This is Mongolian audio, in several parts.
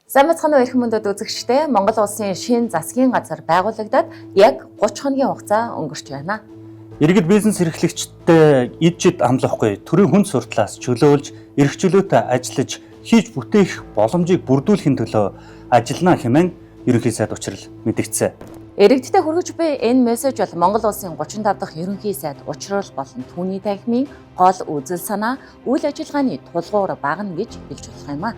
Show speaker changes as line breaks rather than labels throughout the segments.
Сайн мэцхан өрх мөндөд үзэгчтэй Монгол улсын шинэ засгийн газар байгуулагдаад яг 30 хоногийн хугацаа өнгөрч байна.
Иргэд бизнес эрхлэгчдтэй эд жид амлахгүй төрийн хүн суртлаас чөлөөлж, эрхчлөөтэй ажиллаж, хийж бүтээх боломжийг бүрдүүлэхийн төлөө ажиллана хэмээн ерөнхий сайд учрал мэдгдсэн.
Иргэдтэй хүргэж буй энэ мессеж бол Монгол улсын 35 дахь ерөнхий сайд учрал болон түүний танхимын гол үзэл санаа, үйл ажиллагааны тулгуур багна гэж хэлж болох юм а.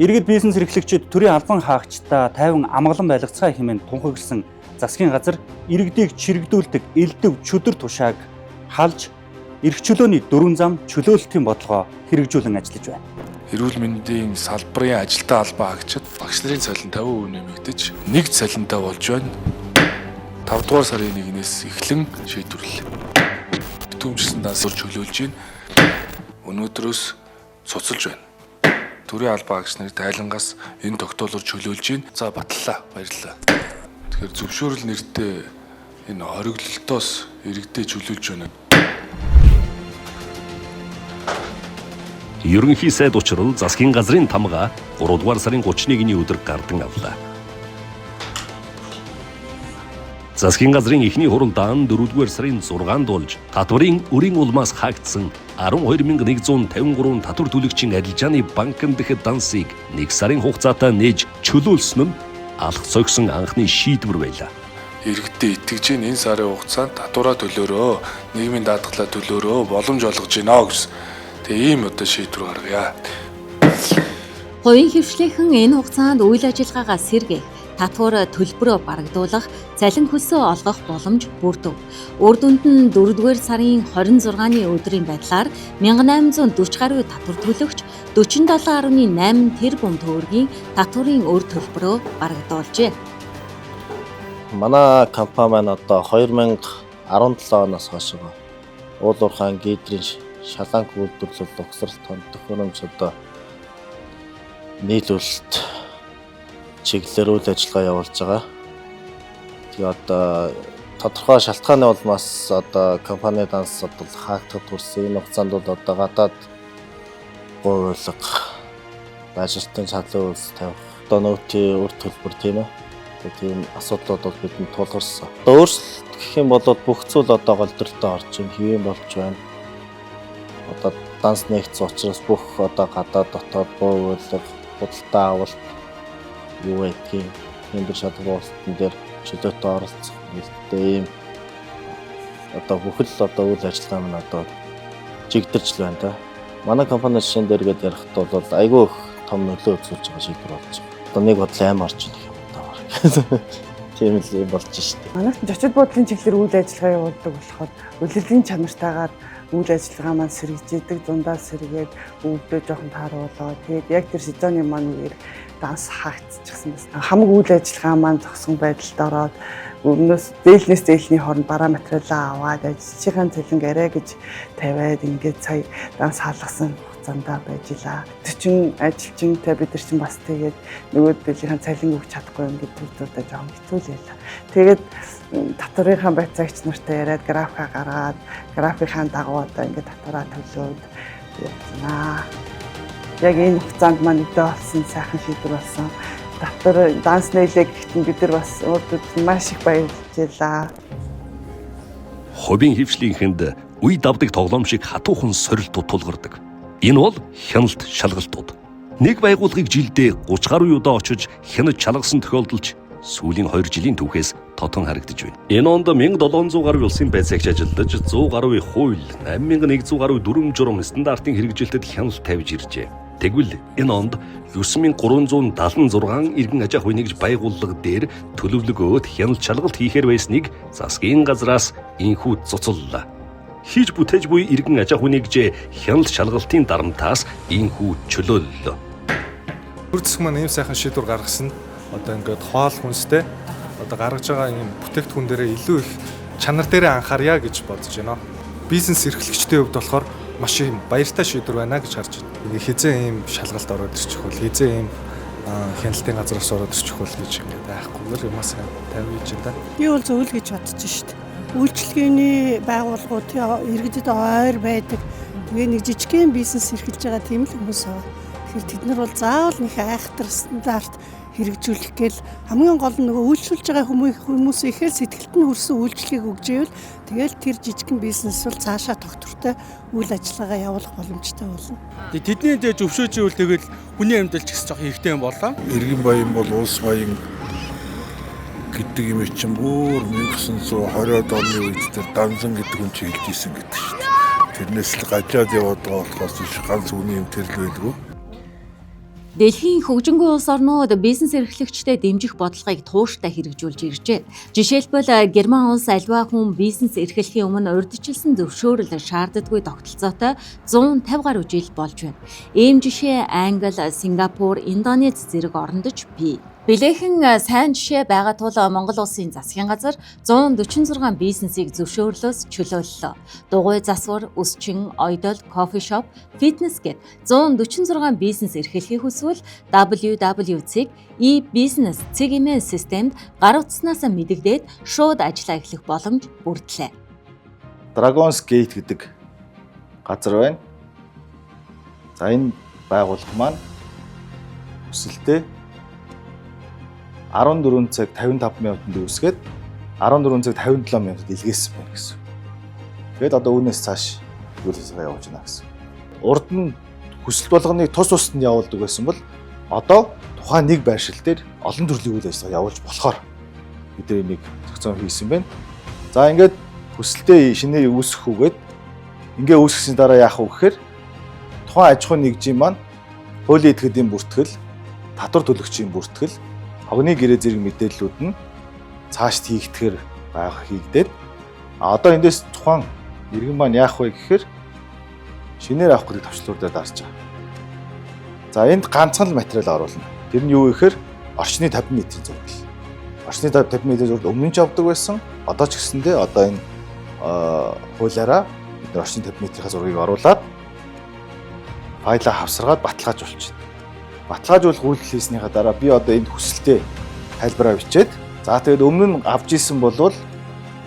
Иргэд бизнес эрхлэгчид төрийн албан хаагчдаа тайван амгалан байлгацгаая хэмээн тунхагласан засгийн газар иргэдийг чирэгдүүлдэг элдв чөдөр тушааг халж эрх чөлөөний дөрвөн зам чөлөөлтийн бодлогоо хэрэгжүүлэн ажиллаж байна.
Эрүүл мэндийн салбарын ажилтаа албан хаагчид багш нарын цалин 50% нэмэгдэж нэг цалинтай болж байна. 5 дугаар сарын 1-ээс эхлэн шийдвэрлэлээ. Битүүмжсэн дансуур чөлөөлж байна. Өнөөдрөөс цуцалж байна. Төрийн албан хаагч нарыг тайлангаас энэ тогтоолоор чөлөөлж байна. За батлаа. Баярлалаа. Тэгэхээр зөвшөөрөл нэртэй энэ хориглолтоос иргэдэд чөлөөлж байна.
Ерөнхий сайд учрал засгийн газрын тамга 3 дугаар сарын 31-ний өдөр гардан авлаа. Засгийн газрын эхний хуралдаан 4 дугаар сарын 6-нд болж татварын өрийн улмаас хаагдсан 12153 татвар төлөгчийн арилжааны банкн дэх дансыг 1 сарын хугацаатай нээж чөлөөлсөн нь алх цогсон анхны шийдвэр байлаа.
Иргэдэд итгэж энэ сарын хугацаанд татвараа төлөөрөө, нийгмийн даатгалаа төлөөрөө боломж олгож гинэ гэсэн. Тэгээ ийм одоо шийдвэр гаргая.
Хувийн хвшлийнхэн энэ хугацаанд үйл ажиллагаагаа сэргээх, татвар төлбөрөө барагдуулах, цалин хөлсөө олгох боломж бүрдэв. Үр дүнд нь 4 дугаар сарын 26-ны өдрийн байдлаар 1840 гаруй татвар төлөгч 47.8 тэрбум төгрөгийн татварын өр төлбөрөө барагдуулжээ.
Манай компани маань одоо 2017 оноос хойш уул уурхайн гидрийн шаланг үйлдвэрлэл угсрал тонд төхөөрөмж одоо нийлүүлэлт чиглэлээр үйл ажиллагаа явуулж байгаа. Тэгээ одоо тодорхой шалтгааны улмаас одоо компани данс одоо хаагдахад хүрсэн энэ хугацаанд бол одоо гадаад гуйлга бажертын чадлын үйлс тавих одоо нөөтийн үр төлбөр тийм ээ. Тийм асуудлууд бол бидэнд тулгарсан. Одоо өөрчлөлт гэх юм бол бүх зүйл одоо голдортой орж ийн хэвэн болж байна. Одоо данс нэгц учраас бүх одоо гадаад дотоод гуйлга худалдаа авалт юу гэдгийг энэ шалгуулалтын дээр чөлөөтэй оролцох нэлээд ийм одоо бүхэл одоо үйл ажиллагаа маань одоо жигдэрч байна да. Манай компани шинэ дээр гээд ярихт бол айгүй их том нөлөө үзүүлж байгаа шийдвэр болж байгаа. Одоо нэг бодлоо аим орж ирэх юм даа. Тийм л болж штеп.
Манайх зочид буудлын чиглэлээр үйл ажиллагаа явуулдаг болохоор үлрэлийн чанартайгаар үйл ажиллагаа маань сэргийдэг, дундаа сэргээд өвдөө жоохон тааруулаад тэгээд яг тэр сезоны маань үеэр данс хаагдчихсан байна. Хамаг үйл ажиллагаа маань зогсон байдалд ороод өмнөөс зээлнээс зээлний хооронд бараа материалаа аваад ажлынхаа цалинг арай гэж тавиад ингээд сая данс хаалгасан хугацаанд байж илаа. Тэр чин ажилчинтай бид нар чин бас тэгээд нөгөө дээлийнхаа цалин өгч чадахгүй юм гэдэг зүйлдээ жоохон хэцүү л байлаа. Тэгээд татварынхаа байцаагч нартай яриад графика гаргаад графикийн дагуу одоо ингээд татвараа төлөөд явнаа. Яг энэ хугацаанд маань өдөө олсон сайхан шийдвэр болсон. Татвар данс нээлээ гэхдээ бид нар бас өөртөө маш их баярлалаа.
Хувийн хвшлийнхэнд үе давдаг тоглоом шиг хатуухан сорилтууд тулгардаг. Энэ бол хяналт шалгалтууд. Нэг байгууллагыг жилдээ 30 гаруй удаа очиж хянаж шалгасан тохиолдолд сүүлийн 2 жилийн түүхээс тотон харагдаж байна. Энэ онд 1700 гаруй улсын байцаагч ажиллаж 100 гаруй хууль, 8100 гаруй дүрм журам стандартын хэрэгжилтэд хяналт тавьж иржээ. Тэгвэл энэ онд 9376 иргэн аж ахуйн нэгж байгууллага дээр төлөвлөгөөд хяналт шалгалт хийхээр байсныг засгийн газраас инхүү цуцаллаа. Хийж бүтээж буй иргэн аж ахуйн нэгж хяналт шалгалтын дарамтаас инхүү чөлөөллөө.
Төр засаг маань ийм сайхан шийдвэр гаргасан нь одоо ингээд хоол хүнстэй одоо гаргаж байгаа ийм бүтээгдэхүүн дээрээ илүү их чанар дээрээ анхаарья гэж бодож байна. Бизнес эрхлэгчдийн хувьд болохоор маш их баяртай шийдвэр байна гэж харж байна. Хизээ ийм шалгалт ороод ирчих хөл, хизээ ийм хяналтын газраас ороод ирчих хөл гэж ингээд айхгүйгээр юмас тавьж байна.
Би бол зөв л гэж бодож шít. Үйлчлэгээний байгууллагууд иргэдэд ойр байдаг. Тэгээ нэг жижигхэн бизнес эрхэлж байгаа тийм л хүмүүс байгаа. Тэгэхээр тэд нар бол заавал нэг айхтар стандарт хэрэгжүүлэх гээл хамгийн гол нь нөгөө үйлчлүүлж байгаа хүмүүс ихээр сэтгэлд нь хүрсэн үйлчлэгийг өгч ивэл тэгэл тэр жижигхэн бизнес бол цаашаа тогтвортой үйл ажиллагаа явуулах боломжтой болно.
Тэдний дэж өвшөөж ивэл тэгэл хүний амьдрал ч гэсэн жоох ихтэй юм болоо.
Иргэн баян бол улс баян гэдэг юм чинь бүр 1920-од оны үед тэр Данзан гэдэг хүн чи хэлж ийсэн гэдэг шүү дээ. Тэрнээс л гажаад яваад байгаа болохоос биш ганц үний юм тэрл байлгүй.
Дэлхийн хөгжингүй улс орнууд бизнес эрхлэгчдэд дэмжих бодлогыг тууштай хэрэгжүүлж иржээ. Жишээлбэл Герман улс аливаа хүн бизнес эрхлэхийн өмнө урьдчилсан зөвшөөрөл шаарддаггүй тогтолцоотой 150 гаруй жил болж байна. Ийм жишээ Англи, Сингапур, Индонез зэрэг орондож бий. Билээхэн сайн жишээ байгаа тул Монгол улсын засгийн газар 146 бизнесийг зөвшөөрлөөс чөлөөллөө. Дугуй засвар, өсчин, ойдол, кофе шоп, фитнес гэд 146 бизнес эрхлэхийг хүсвэл WWC e-business цэгийн системд гар утснаас мэдэгдээд шууд ажиллаа эхлэх боломж бүрдлээ.
Dragons Gate гэдэг газар байна. За энэ байгууллага маань өсөлтөө 14 цаг 55 минутанд үүсгээд 14 цаг 57 минутад илгээсэн байна гэсэн. Тэгээд одоо үүнээс цааш үйл ажиллагаа явуулж байна гэсэн. Урд нь хүсэлт болгоныг тус тусад нь явуулдаг байсан бол одоо тухайн нэг байршил дээр олон төрлийн үйл ажиллагаа явуулж болохоор бид нэг зохицон хийсэн байна. За ингээд хүсэлтээ шинээр үүсгэхгүйгээд ингээ үүсгэсний дараа яах вэ гэхээр тухайн аж ахуйн нэгжийн маань хуулийн этгээдийн бүртгэл, татвар төлөгчийн бүртгэл, огны гэрээ зэрэг мэдээллүүд нь цаашд хийгдэхээр байх хийгдээд одоо эндээс тухайн иргэн маань яах вэ гэхээр шинээр авах гэдэг төвчлүүдэд дарж байгаа. За энд ганцхан л материал оруулна. Тэр нь юу вэ гэхээр орчны 50 метрийн зураг. Орчны 50 метрийн зураг өмнө нь ч авдаг байсан. Одоо ч гэсэндээ одоо энэ хуулиараа бид орчны 50 метрийн зургийг оруулаад файлаа хавсаргаад баталгаажуулж байна. Баталгаажуулах үйлдэл хийснийхаа дараа би одоо энд хүсэлтээ тайлбараа бичээд за тэгээд өмнө нь авч исэн болвол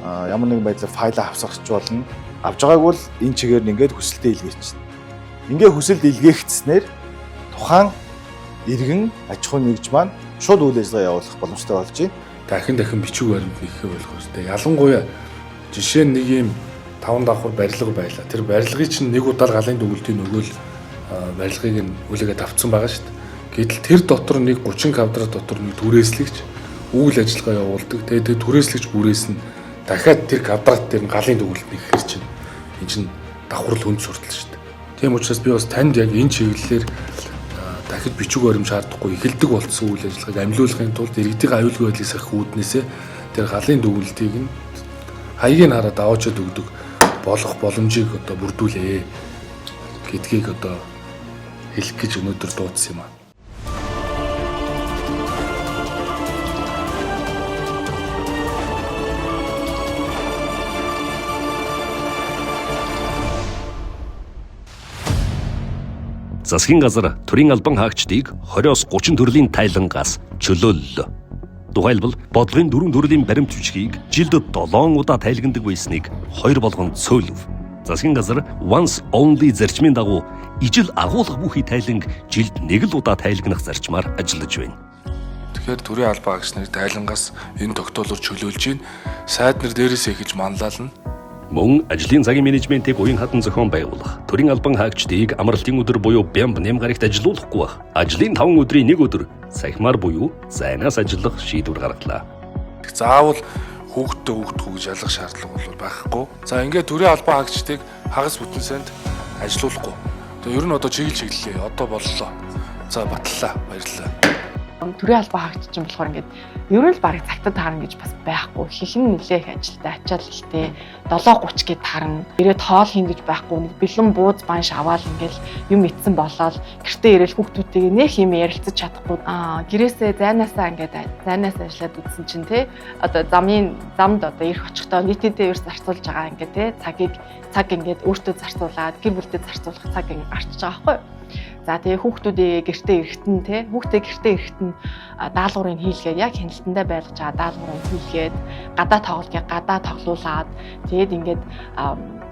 ямар нэгэн байдлаар файлаа хавсгах болно. Авж байгааг бол энэ чигээр нь ингээд хүсэлтээ илгээчихнэ. Ингээ хүсэлт илгээгдснээр тухайн иргэн аж ахуйн нэгж маань шууд үйл ажиллагаа явуулах боломжтой болж байна.
Дахин бичиг баримт нэхээ болох хэрэгтэй. Ялангуяа жишээ нь нэг юм 5 давхар барилга байлаа. Тэр барилгыг чинь нэг удаар галын дүгнэлтийн нөгөөл барилгыг нь үлээгээд авцсан байгаа шүү дээ. Гэтэл тэр дотор нэг 30 квадрат дотор нэг түрээслэгч үйл ажиллагаа явуулдаг. Тэгээд түрээслэгч бүрээс нь дахиад тэр квадрат дээр галын дүгнэлт нэхэр чинь энэ чинь давхар л хүнд суртал шүү дээ. Тийм учраас би бас танд яг энэ чиглэлээр дахид бичиг баримт шаардахгүй эхэлдэг болсон үйл ажиллагааг амлиулахын тулд иргэдийн аюулгүй байдлыг сахих үүднээсээ тэр галын дүгнэлтийг нь хаягийг хараад аваачаад өгдөг болох боломжийг одоо бүрдүүлээ гэдгийг одоо хэлэх гэж өнөөдөр дуудсан юм аа.
Засгийн газар төрийн албан хаагчдыг 20-оос 30 төрлийн тайлангаас чөлөөллөө. Тухайлбал бодлогын 4 төрлийн баримт бичгийг жилд 7 удаа тайлагнадаг байсныг 2 болгон цөөлөв. Засгийн газар once only зарчмын дагуу ижил агуулга бүхий тайланг жилд 1 л удаа тайлагнах зарчмаар ажиллаж байна.
Тэгэхээр төрийн албан хаагч нарыг тайлангаас энэ тогтоолоор чөлөөлж гин сайд нар дээрээсээ эхэлж манлайлна.
Мөн ажлын цагийн менежментийг уян хатан зохион байгуулах, төрийн албан хаагчдыг амралтын өдөр буюу бямб нэм гарагт ажилуулахгүй бах. Ажлын 5 өдрийн 1 өдөр сахимаар буюу зайнаас ажиллах шийдвэр гаргалаа.
Заавал хүүхдтэй гэж ялгах шаардлага бол байхгүй. За ингээд төрийн албан хаагчдыг хагас бүтэн санд ажилуулахгүй. Тэгээ ер нь одоо чиглэлээ. Одоо боллоо. За батлаа. Баярлалаа.
Төрийн албан хаагч чинь болохоор ингээд ер нь л барыг цагтад таарна гэж бас байхгүй. Хихэн нэлээх ажилтай ачаал ихтэй 7:30 гээд таарна. Ирээд хоол хийн гэж байхгүй. Нэг бэлэн бууз банш аваад ингээд юм ицсэн болоод гэртээ ирээл хүүхдүүдтэйгээ нэг юм ярилцаж чадахгүй. Гэрээсээ зайнаасаа ингээд зайнаас ажиллаад үтсэн чинь те одоо замд одоо ирэх очихдоо нийтдээ ерөөс зарцуулж байгаа ингээд те цаг ингээд өөртөө зарцуулаад гэр бүлдээ зарцуулах цаг ингээд гарчиж байгаа байхгүй. За тэгээ хүүхдүүдээ гэртээ ирэхтэн те хүүхдээ гэртээ ирэхтэн даалгаврыг хийлгээд яг хяналтандаа байлгаж байгаа даалгаврыг хийлгээд гадаа тоглуулад тэгээд ингээд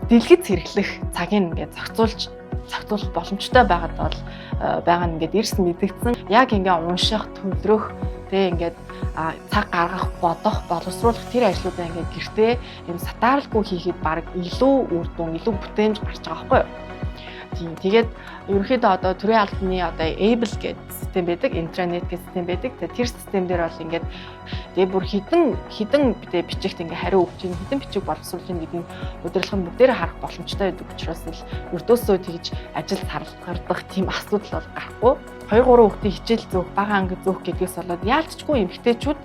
дэлгэц хэрэглэх цагийг ингээд зохицуулж зохицуулах боломжтой байгаад бол байгаа нь ингээд эрс мэдэгдсэн. Яг ингээд унших, төлрөх, тэг ингээд цаг гаргах, бодох, боловсруулах тэр ажлуудаа ингээд гэртээ юм сатааралгүй хийхэд баг илүү үр дүн, илүү бүтээмж гарч байгаа байхгүй юу? Тийм. Тэгээд ерөнхийдөө одоо төрийн албаны одоо Able гэдэг систем байдаг, интранет гэдэг систем байдаг. Тэр систем дээр бол ингээд тэгээ бүр хідэн бичигт ингээд хариу өгч ийн хідэн бичиг боловсруулалтын гэдэг удирдлага нь бүгдээрээ харах боломжтой байдаг учраас л өртөөсөө тэгж ажил сарлагдах тийм асуудал бол гарахгүй. 2-3 хүүхдийн хичээл зөөх, бага анги зөөх гэдгээс болоод яалтчгүй эмэгтэйчүүд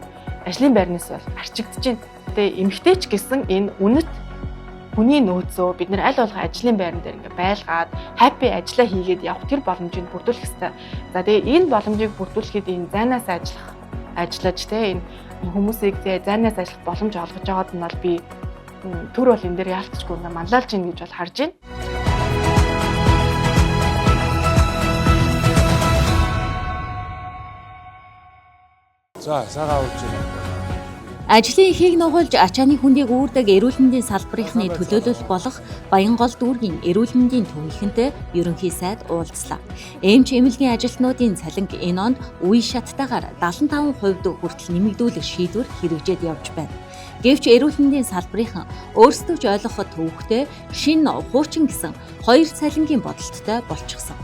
ажлын байрнаас бол арчигдж байна. Тэгээ эмэгтэйч гэсэн энэ үнэт хүний нөөцөө бид нар аль болох ажлын байран дээр ингээ байлгаад хаппи ажиллаа хийгээд явах тэр боломжийг бүрдүүлэх хэрэгтэй. За тэгээ энэ боломжийг бүрдүүлэхэд энэ зайнаас ажиллаж тэ энэ хүмүүсийг зайнаас ажиллах боломж олгож байгаад нь бол би төр бол энэ дээр яалтчгүй манлайлж ийн гэж бол харж байна.
За сайгаа үрж байна.
Ажлын эхийг нугуулж ачааны хүндийг үүрдэг эрүүл мэндийн салбарынхны төлөөлөл болох Баянгол дүүргийн эрүүл мэндийн төвийнхэнтэй ерөнхий сайд уулзлаа. Эмч эмнэлгийн ажилтнуудын цалинг энэ онд үе шаттайгаар 75% хүртэл нэмэгдүүлэх шийдвэр хэрэгжээд явж байна. Гэвч эрүүл мэндийн салбарынхан өөрсдөө ч ойлгоход төвөгтэй шинэ хуучин гэсэн хоёр цалингийн бодолттой болчихсон.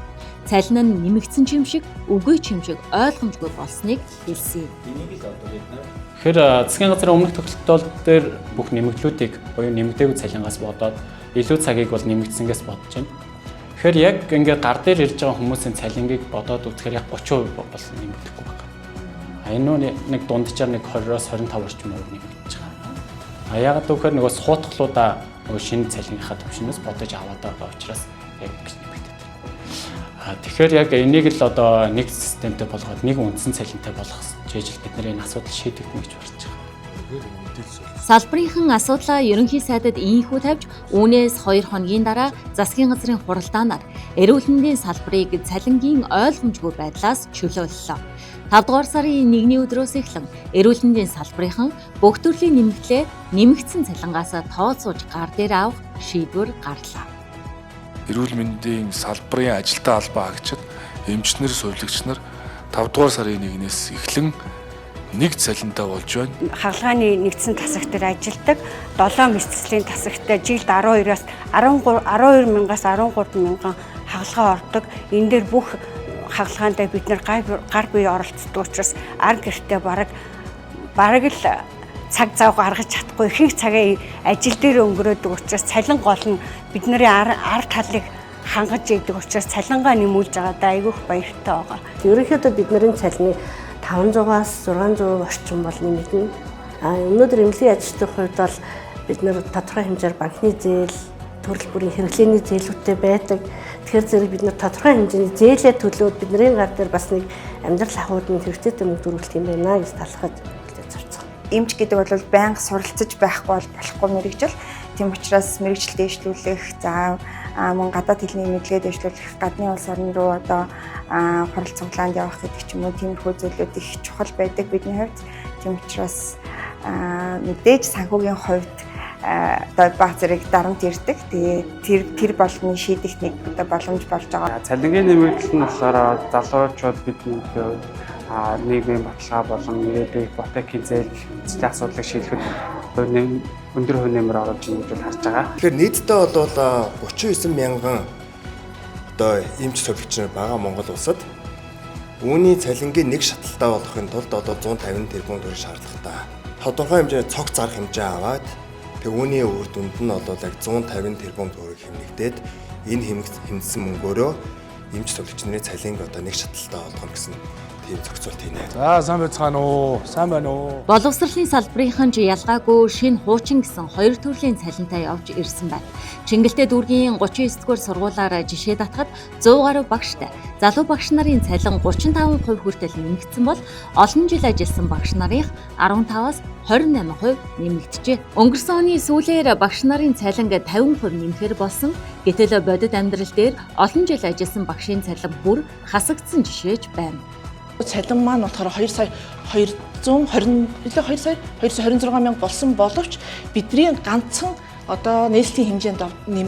Цалин нь нэмэгдсэн ч юм шиг, үгүй ч юм шиг ойлгомжгүй болсныг хэлсэн.
Тэгэхээр засгийн газрын өмнөх тогтолцоол дээр бүх нэмэгдлүүдийг буюу нэмэгдээгүй цалингаас бодоод илүү цагийг бол нэмэгдсэнгээс бодож байна. Тэгэхээр яг ингээд гар дээр ирж байгаа хүмүүсийн цалингийг бодоод үзэхээр яг 30% бол нэмэгдэхгүй байна. Энэ нэг дунджаар нэг 20-оос 25 орчим хувь нэмэгдэж байгаа. Яагаад гэвэл нөгөө суудхлуудаа нөгөө шинэ цалингийнхаа төвшнөөс бодож аваад байгаа учраас яг гэж нэмэгдэж байна. Тэгэхээр яг энийг л одоо нэг системтэй болгоод нэг үндсэн цалинтай болгох жижиг бидний энэ асуудал шийдэгдэнэ гэж бодож байгаа.
Салбарынхан асуудлаа ерөнхий сайдад ийхүү тавьж үүнээс 2 хоногийн дараа засгийн газрын хуралдаанаар эрүүл мэндийн салбарыг цалингийн ойлгомжгүй байдлаас чөлөөллөө. 5 дугаар сарын 1-ний өдрөөс эхлэн эрүүл мэндийн салбарынхан бүх төрлийн нэмэгдлээ нэмэгдсэн цалингаас тооцоож гар дээр авах шийдвэр гарлаа.
Эрүүл мэндийн салбарын ажилтаа албан хаагчид, эмчнэр, сувилагч нар 5 дугаар сарын 1-ээс эхлэн нэг цалинтай болж байна.
Хагалгааны нэгдсэн тасагт дээр ажилладаг 7 мэсцлийн тасагтай жилд 12-аас 12 мянгаас 13 мянган хагалгаа ордог. Энэ дээр бүх хагалгаандаа бид нар гар бие оролцдог учраас ар гэртээ бараг л цаг зав гаргаж чадахгүй ихэнх цагаа ажил дээр өнгөрөөдөг учраас цалин гол нь бидний ар талыг хангаж идэг учраас цалингаа нэмүүлж байгаадаа айгүйх баяртай байгаа.
Ерөнхийдөө бидний цалины 500-аас 600% орчим бол нэмэгдэнэ. Өнөөдөр эмнэлгийн ажилтны хувьд бол бид нэр тодорхой хэмжээр банкны зээл, төрөл бүрийн хэрэглээний зээлүүдтэй байдаг. Тэгэхээр зэрэг бид нар тодорхой хэмжээний зээлээ төлөөд бидний гар дээр бас нэг амьдрал ахуйд хэрэгтэй мөнгө төрүүлэх юм байна гэж талхаж хэлж зарцсан.
Эмч гэдэг бол байнга суралцаж байхгүй болохгүй мэрэгжил. Тийм учраас мэрэгжил дэвшлүүлэх, за мөн гадаад хэлний мэдлэгээ дэвшлүүлэх, гадны улс орн руу одоо хурал цуглаанд явах гэдэг ч юм уу тиймэрхүү зүйлүүд их чухал байдаг бидний хувьд. Тийм учраас мэдээж санхүүгийн хувьд одоо баг зэрэг дарамт ирдэг. Тэгээ тэр болгоны шийдэх нэг одоо боломж болж байгаа.
Цалингийн нэмэгдэл нь болохоор залуучууд бидний нийгмийн баталгаа болон ирээдүйн ипотекийн зээл эзлэх асуудлыг шийдэхэд өндөр хувь нэмэр оруулж байгаа гэж харж байгаа.
Тэгэхээр нийтдээ бол 39 мянган одоо эмч сувилагч нар байгаа Монгол улсад. Үүний цалингийн нэг шаталтаа болохын тулд одоо 150 тэрбум төгрөг шаардлагатай. Тодорхой хэмжээний цогц зарах хэмжээ аваад тэг үүний үр дүнд нь бол яг 150 тэрбум төгрөг хэмнэгдээд энэ хэмнэсэн мөнгөөрөө эмч сувилагч нарын цалинг одоо нэг шаталтаа болгоно гэсэн тийм зохицуулт хийнэ.
За сайн байцгаана уу? Сайн байна уу?
Боловсролын салбарынхан ч ялгаагүй шинэ хуучин гэсэн хоёр төрлийн цалинтай явж ирсэн байна. Чингэлтэй дүүргийн 39 дугаар сургуулиар жишээ татахад 100 гаруй багштай залуу багш нарын цалин 35% хүртэл нэмэгдсэн бол олон жил ажилласан багш нарын 15-аас 28% нэмэгдэжээ. Өнгөрсөн оны сүүлээр багш нарын цалин 50% нэмэхээр болсон. Гэтэл бодит амьдрал дээр олон жил ажилласан багшийн цалин бүр хасагдсан жишээж байна.
Цалин маань болохоор 226 мянга болсон боловч бидний ганцхан одоо нийслэлийн хэмжээнд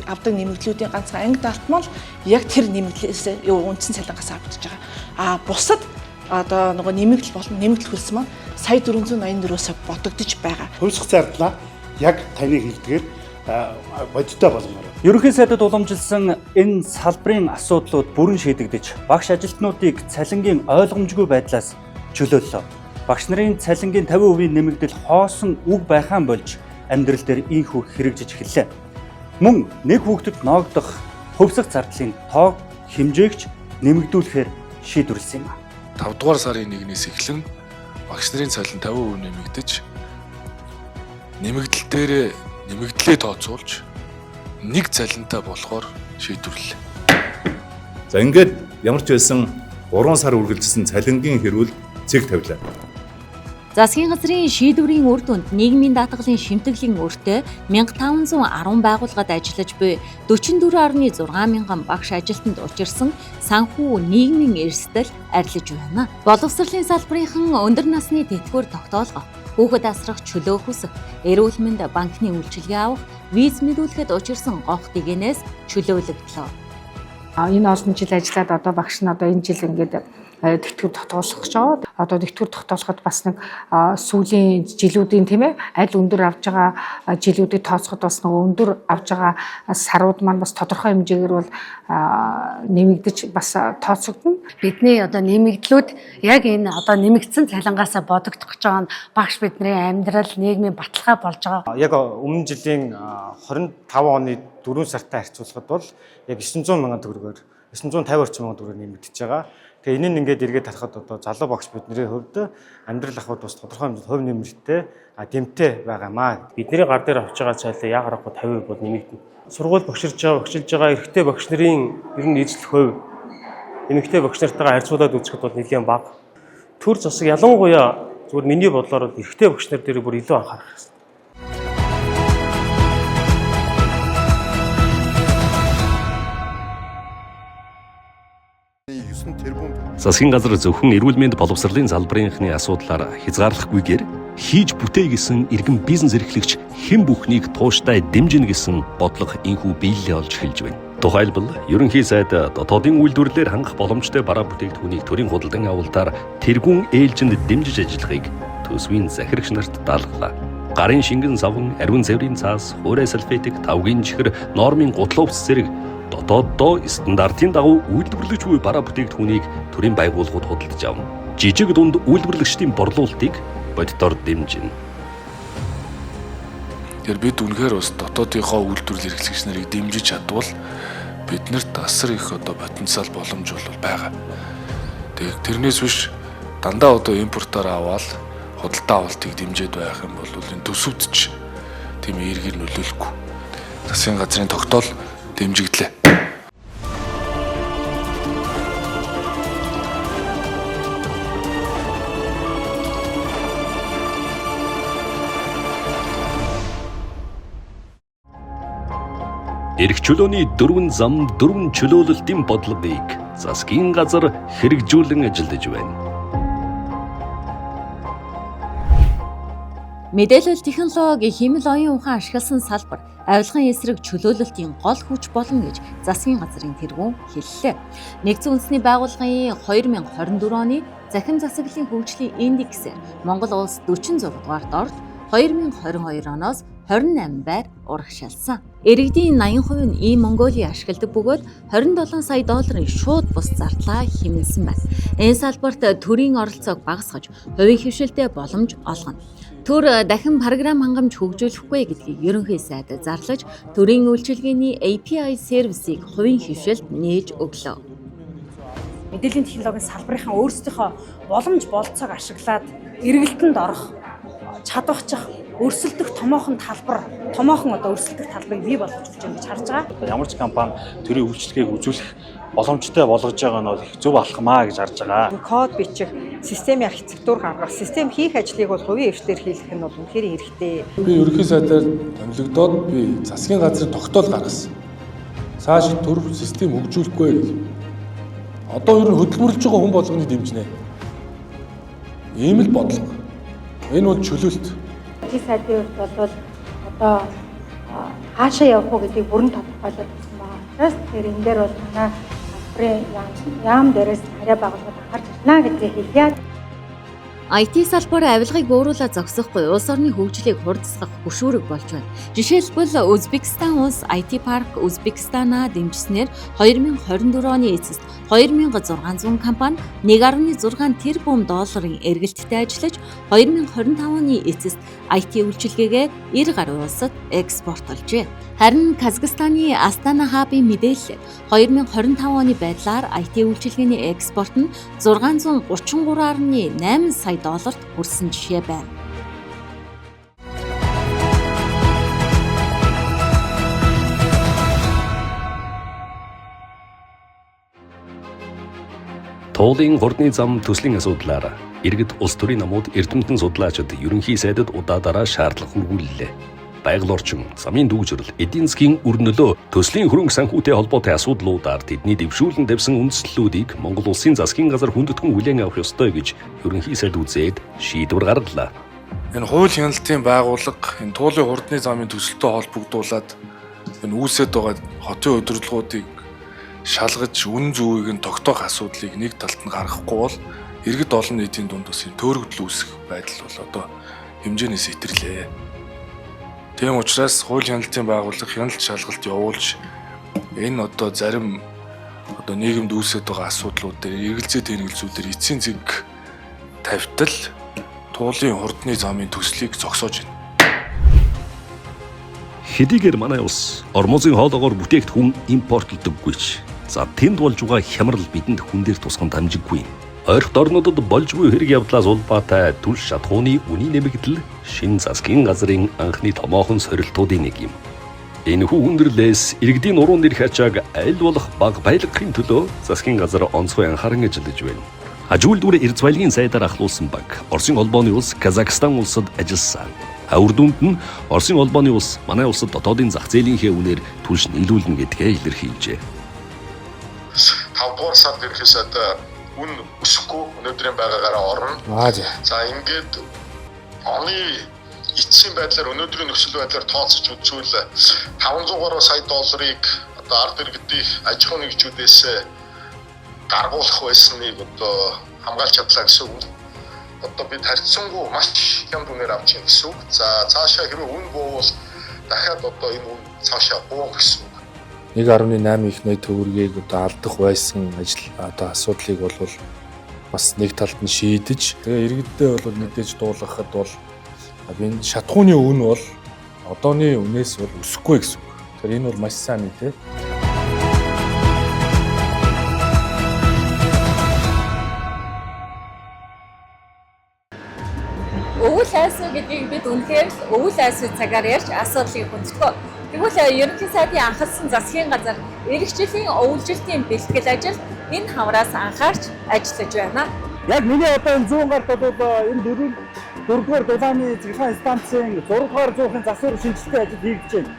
авдаг нэмэгдлүүдийн ганцхан анги далтмал яг тэр нэмэгдлээс үндсэн цалингаас авдж байгаа. Бусад одоо нөгөө нэмэгдэл болон нэмэгдэл хөлс маань сая 484-өөс бодогдож байгаа.
Хувьсах зардлаа яг таны хэлдгээр бодиттой болгомоор.
Ерөнхий сайдад уламжилсан энэ салбарын асуудлууд бүрэн шийдэгдэж, багш ажилтнуудыг цалингийн ойлгомжгүй байдлаас чөлөөллөө. Багш нарын цалингийн 50% нэмэгдэл хоосон үг байхаан болж амьдрал дээр ийхүү хэрэгжиж эхэллээ. Мөн нэг хүүхдэд ноогдох хувьсах зардлын тоог хэмжээгч нэмэгдүүлэхээр шийдвэрлсэн юм.
5 дугаар сарын 1-ээс эхлэн багш нарын цалин 50% нэмэгдэж нэмэгдэл дээр нэмэгдлээ тооцоолж нэг цалинтай болохоор шийдвэрлэлээ.
За ингээд ямар ч байсан 3 сар үргэлжилсэн цалингийн хэрүүл цэг тавилаа.
Засгийн газрын шийдвэрийн үр дүнд нийгмийн даатгалын шимтгэлийн өртөө 1510 байгууллагад ажиллаж буй 44.6 мянган багш ажилтнанд учирсан санхүү нийгмийн эрсдэл арилж байна. Боловсролын салбарынхан өндөр насны тэтгэвэр тогтоолгох, хүүхэд асрах чөлөө хүсэх, эрүүл мэнд банкны үйлчилгээ авах, виз мэдүүлэхэд учирсан гогт дээгнээс чөлөөлөгдлөө.
Энэ олон жил ажиллаад одоо багш нь одоо энэ жил ингээд тэтгэвэр тогтоолох гэж байгаа. Одоо тэтгэвэр тогтоолоход бас нэг сүүлийн жилүүдийн тийм ээ аль өндөр авж байгаа жилүүдийг тооцоход бас нэг өндөр авж байгаа сарууд маань бас тодорхой хэмжээгээр бол нэмэгдэж бас тооцогдно.
Бидний одоо нэмэгдлүүд яг энэ одоо нэмэгдсэн цалингаасаа бодогдох гэж байгаа нь багш бидний амьдрал, нийгмийн баталгаа болж байгаа.
Яг өмнө жилийн 25 оны 4 сартай харьцуулахад бол яг 900 мянган төгрөгөөр 950 орчим мянган төгрөөр нэмэгдэж байгаа. Тэгээ энэ нь ингээд эргээд харахад одоо залуу багш бидний хувьд амьдрал ахуйд бас тодорхой хэмжээнд хувь нэмэртэй дэмтэй байгаамаа.
Бидний гар дээр авч байгаа цалин яг харахгүй 50% бол нэмэгдэнэ. Сургууль багшилж байгаа эрэгтэй багш нарын ер нь эзлэх хувь эмэгтэй багш нартайгаа харьцуулаад үзэхэд бол нэлээд бага. Төр засаг ялангуяа зүгээр миний бодлоор эрэгтэй багш нар дээр бүр илүү анхаарах хэрэгтэй.
Засгийн газар зөвхөн эрүүл мэнд боловсролын салбарынхны асуудлаар хязгаарлахгүйгээр хийж бүтэе гэсэн иргэн бизнес эрхлэгч хэн бүхнийг тууштай дэмжинэ гэсэн бодлого инхүү биелэлээ олж эхэлж байна. Тухайлбал ерөнхий сайд дотоодын үйлдвэрлэлээр хангах боломжтой бараа бүтээгдэхүүнийг төрийн худалдан авалтаар тэргүүн ээлжинд дэмжиж ажиллахыг төсвийн захирагч нарт даалгалаа. Гарын шингэн савн, ариун цэврийн цаас, хуурай салфетик, тавгийн чихэр, нормын гутлууц зэрэг дотооддоо стандартын дагуу үйлдвэрлэж буй бараа бүтээгдэхүүнийг төрийн байгууллагууд худалдаж авна. Жижиг дунд үйлдвэрлэгчдийн борлуулалтыг бодитоор дэмжинэ.
Тэр бид үнэхээр бас дотоодынхоо үйлдвэрлэл эрхлэгч нарыг дэмжиж чадвал биднэрт асар их одоо потенциал боломж бол байгаа. Тэгээд тэрнээс биш дандаа одоо импортоор аваад худалдаа авалтыг дэмжиж байх юм бол энэ төсөвд ч тийм эргээр нөлөөлөхгүй. Засгийн газрын тогтоол дэмжигдлээ.
Эрх чөлөөний 4 зам 4 чөлөөлөлтийн бодлогыг засгийн газар хэрэгжүүлэн ажиллаж байна.
Мэдээлэл технологи хэмэл оюун ухаан ашигласан салбар авилгын эсрэг чөлөөлөлтийн гол хүч болно гэж засгийн газрын тэргүүн хэллээ. Нэгдсэн үндэсний байгууллагын 2024 оны захин засаглалын хөгжлийн индексээр Монгол улс 46 дугаарт орж 2022 оноос 28 байр урагшаалсан. Иргэдийн 80% нь Монголыг ашигладаг бөгөөд 27 сая долларын шууд бус зардлаа хэмнэсэн байна. Энэ салбарт төрийн оролцоог багасгаж, хувийн хөвшилтэй боломж олгоно. Төр дахин програм хангамж хөгжүүлэхгүй гэдгийг ерөнхий сайд зарлаж, төрийн үйлчилгээний API сервисийг хувийн хөвшилд нээж өглөө.
Мэдээллийн технологийн салбарынхаа өөрсдийнхөө боломж болцоог ашиглаад эргэлтэнд орох, чадварчих өрсөлдөх томоохон өрсөлдөх талбарыг бий болгож өгч байгаа гэж харж байгаа.
Ямар ч компани төрийн үйлчлэгийг үзүүлэх боломжтой болгож байгаа нь бол их зөв алхмаа гэж харж байгаа.
Код бичих, системийн архитектур гаргах, систем хийх ажлыг бол хувийн эрхлэлээр хийх нь бол үнэхээр хэрэгтэй.
Би ерөнхий сайдаар томилогдоод би засгийн газрын тогтоол гаргасан. Цааш төр систем хөгжүүлэхгүй гэж. Одоо ер нь хөдөлмөрлөж байгаа хүн болгоныг дэмжинэ. Ийм л бодлого. Энэ бол чөлөөлт.
Сайдын хувьд бол одоо
хаашаа явах уу гэдгийг бүрэн тодорхойлоод өгсөн байгаа. Учраас тэгэхээр энэ дээр бол манай салбарын яам дээрээс арай байгууллагууд анхаарч ирнэ гэдгийг хэлье.
IT салбар авилгыг өөрөөлө зогсохгүй улс орны хөгжлийг хурдсгах хөшүүрэг болж байна. Жишээлбэл Узбекистан улс IT парк Узбекистанаа дэмжснээр 2024 оны эцэст 2600 компани 1.6 тэрбум долларын эргэлттэй ажиллаж 2025 оны эцэст IT үйлчилгээгээ 90 гаруй улсад экспортлжээ. Харин Казахстаны Астана хабын мэдээлэл 2025 оны байдлаар IT үйлчилгээний экспорт нь 633.8 сая долларт хүрсэн жишээ байна.
Туулын хурдны зам төслийн асуудлаар иргэд улс төрийн намууд эрдэмтэн судлаачид ерөнхий сайдад удаадараа шаардлага хургууллаа. Байгаль орчин, замын дүүжрэл, эдийн засгийн өрнөлөө, төслийн хөрөнгө санхүүтэй холбоотой асуудлуудаар тэдний дэвшүүлэн тавьсан үндслэлүүдийг Монгол Улсын засгийн газар хүндэтгэн хүлээн авах ёстой гэж ерөнхий сайд үзээд шийдвэр гаргалаа.
Энэ хууль хяналтын байгууллага энэ туулын хурдны замын төсөлтөд холбогдуулаад энэ үүсэт байгаа хотын удирдлагуудыг шалгаж үн зөвийг нь тогтоох асуудлыг нэг талд нь гаргахгүй бол иргэд олон нийтийн дунд бас төөрөгдөл үүсэх байдал бол одоо хэмжээнээс итэрлээ. Тийм учраас хууль хяналтын байгууллага хяналт шалгалт явуулж энэ одоо зарим одоо нийгэмд үүсэж байгаа асуудлууд дээр эргэлзээ тэнэглэлзүүдээр эцсийн зэг тавьтал туулын хурдны замын төслийг зогсоож байна.
Хэдийгээр манай улс ормозын хоолоогоор бүтээгдэхүүн импортлдоггүйч. За тэнд болж байгаа хямрал бидэнд хүн дээр тусган дамжиггүй. Ойрхот орнуудад болж буй хэрэг явдлаас улбаатай түл шатхууны үнийн нэмэгдэл шинэ засгийн газрын анхны томоохон сорилтуудын нэг юм. Энэхүү хүндрэлээс иргэдийн нуруунд ирэх ачааг аль болох бага байлгахын төлөө засгийн газар онцгой анхааран ажиллаж байна. Аж үйлдвэр эрдэс баялагын сайдаар ахлуулсан баг Оросын холбооны улс Казахстан улсад ажилласан. Үр дүнд нь Оросын холбооны улс манай улсад дотоодын зах зээлийнхээ үнээр түлш нийлүүлнэ гэдгээ илэрхийлжээ.
5 дугаар сард ирэхээс одоо үн өсөхгүй өнөөдрийн байгаагаараа орно. За ингээд оны эцсийн байдлаар өнөөдрийн нөхцөл байдлаар тооцож үзвэл 500 гаруй сая долларыг одоо ард иргэдийн аж ахуйн нэгжүүдээс гаргуулах байсныг одоо хамгаалж чадлаа гэсэн үг. Одоо бид харьцангуй маш хямд үнээр авч ийн гэсэн үг. За цаашаа хэрвээ үн буувал дахиад одоо энэ үн цаашаа буух гэсэн үг.
1.8 их найт төгрөгийг одоо алдах байсан ажил одоо асуудлыг бол бас нэг талд нь шийдэж тэгээ иргэддээ бол мэдээж дуулгахад бол энэ шатхууны үн бол одооны үнээс бол өсөхгүй гэсэн үг. Тэгэхээр энэ бол маш сайн мэдээ.
Өвөл айсуу гэдгийг бид үнэхээр өвөл айсуу цагаар ярьж асуудлыг хүндэтгэв. Тэгвэл ерөнхий сайдын анхаарсан засгийн газар эх жилийн өвлжилтийн бэлтгэл ажил энэ хавраас анхаарч ажиллаж байна.
Яг миний одоо энэ 100 гарт бол энэ 4-р дулааны цэглэгийн станцын 6-р зуурхын засвар шинжилгээ ажил хийгдэж байна.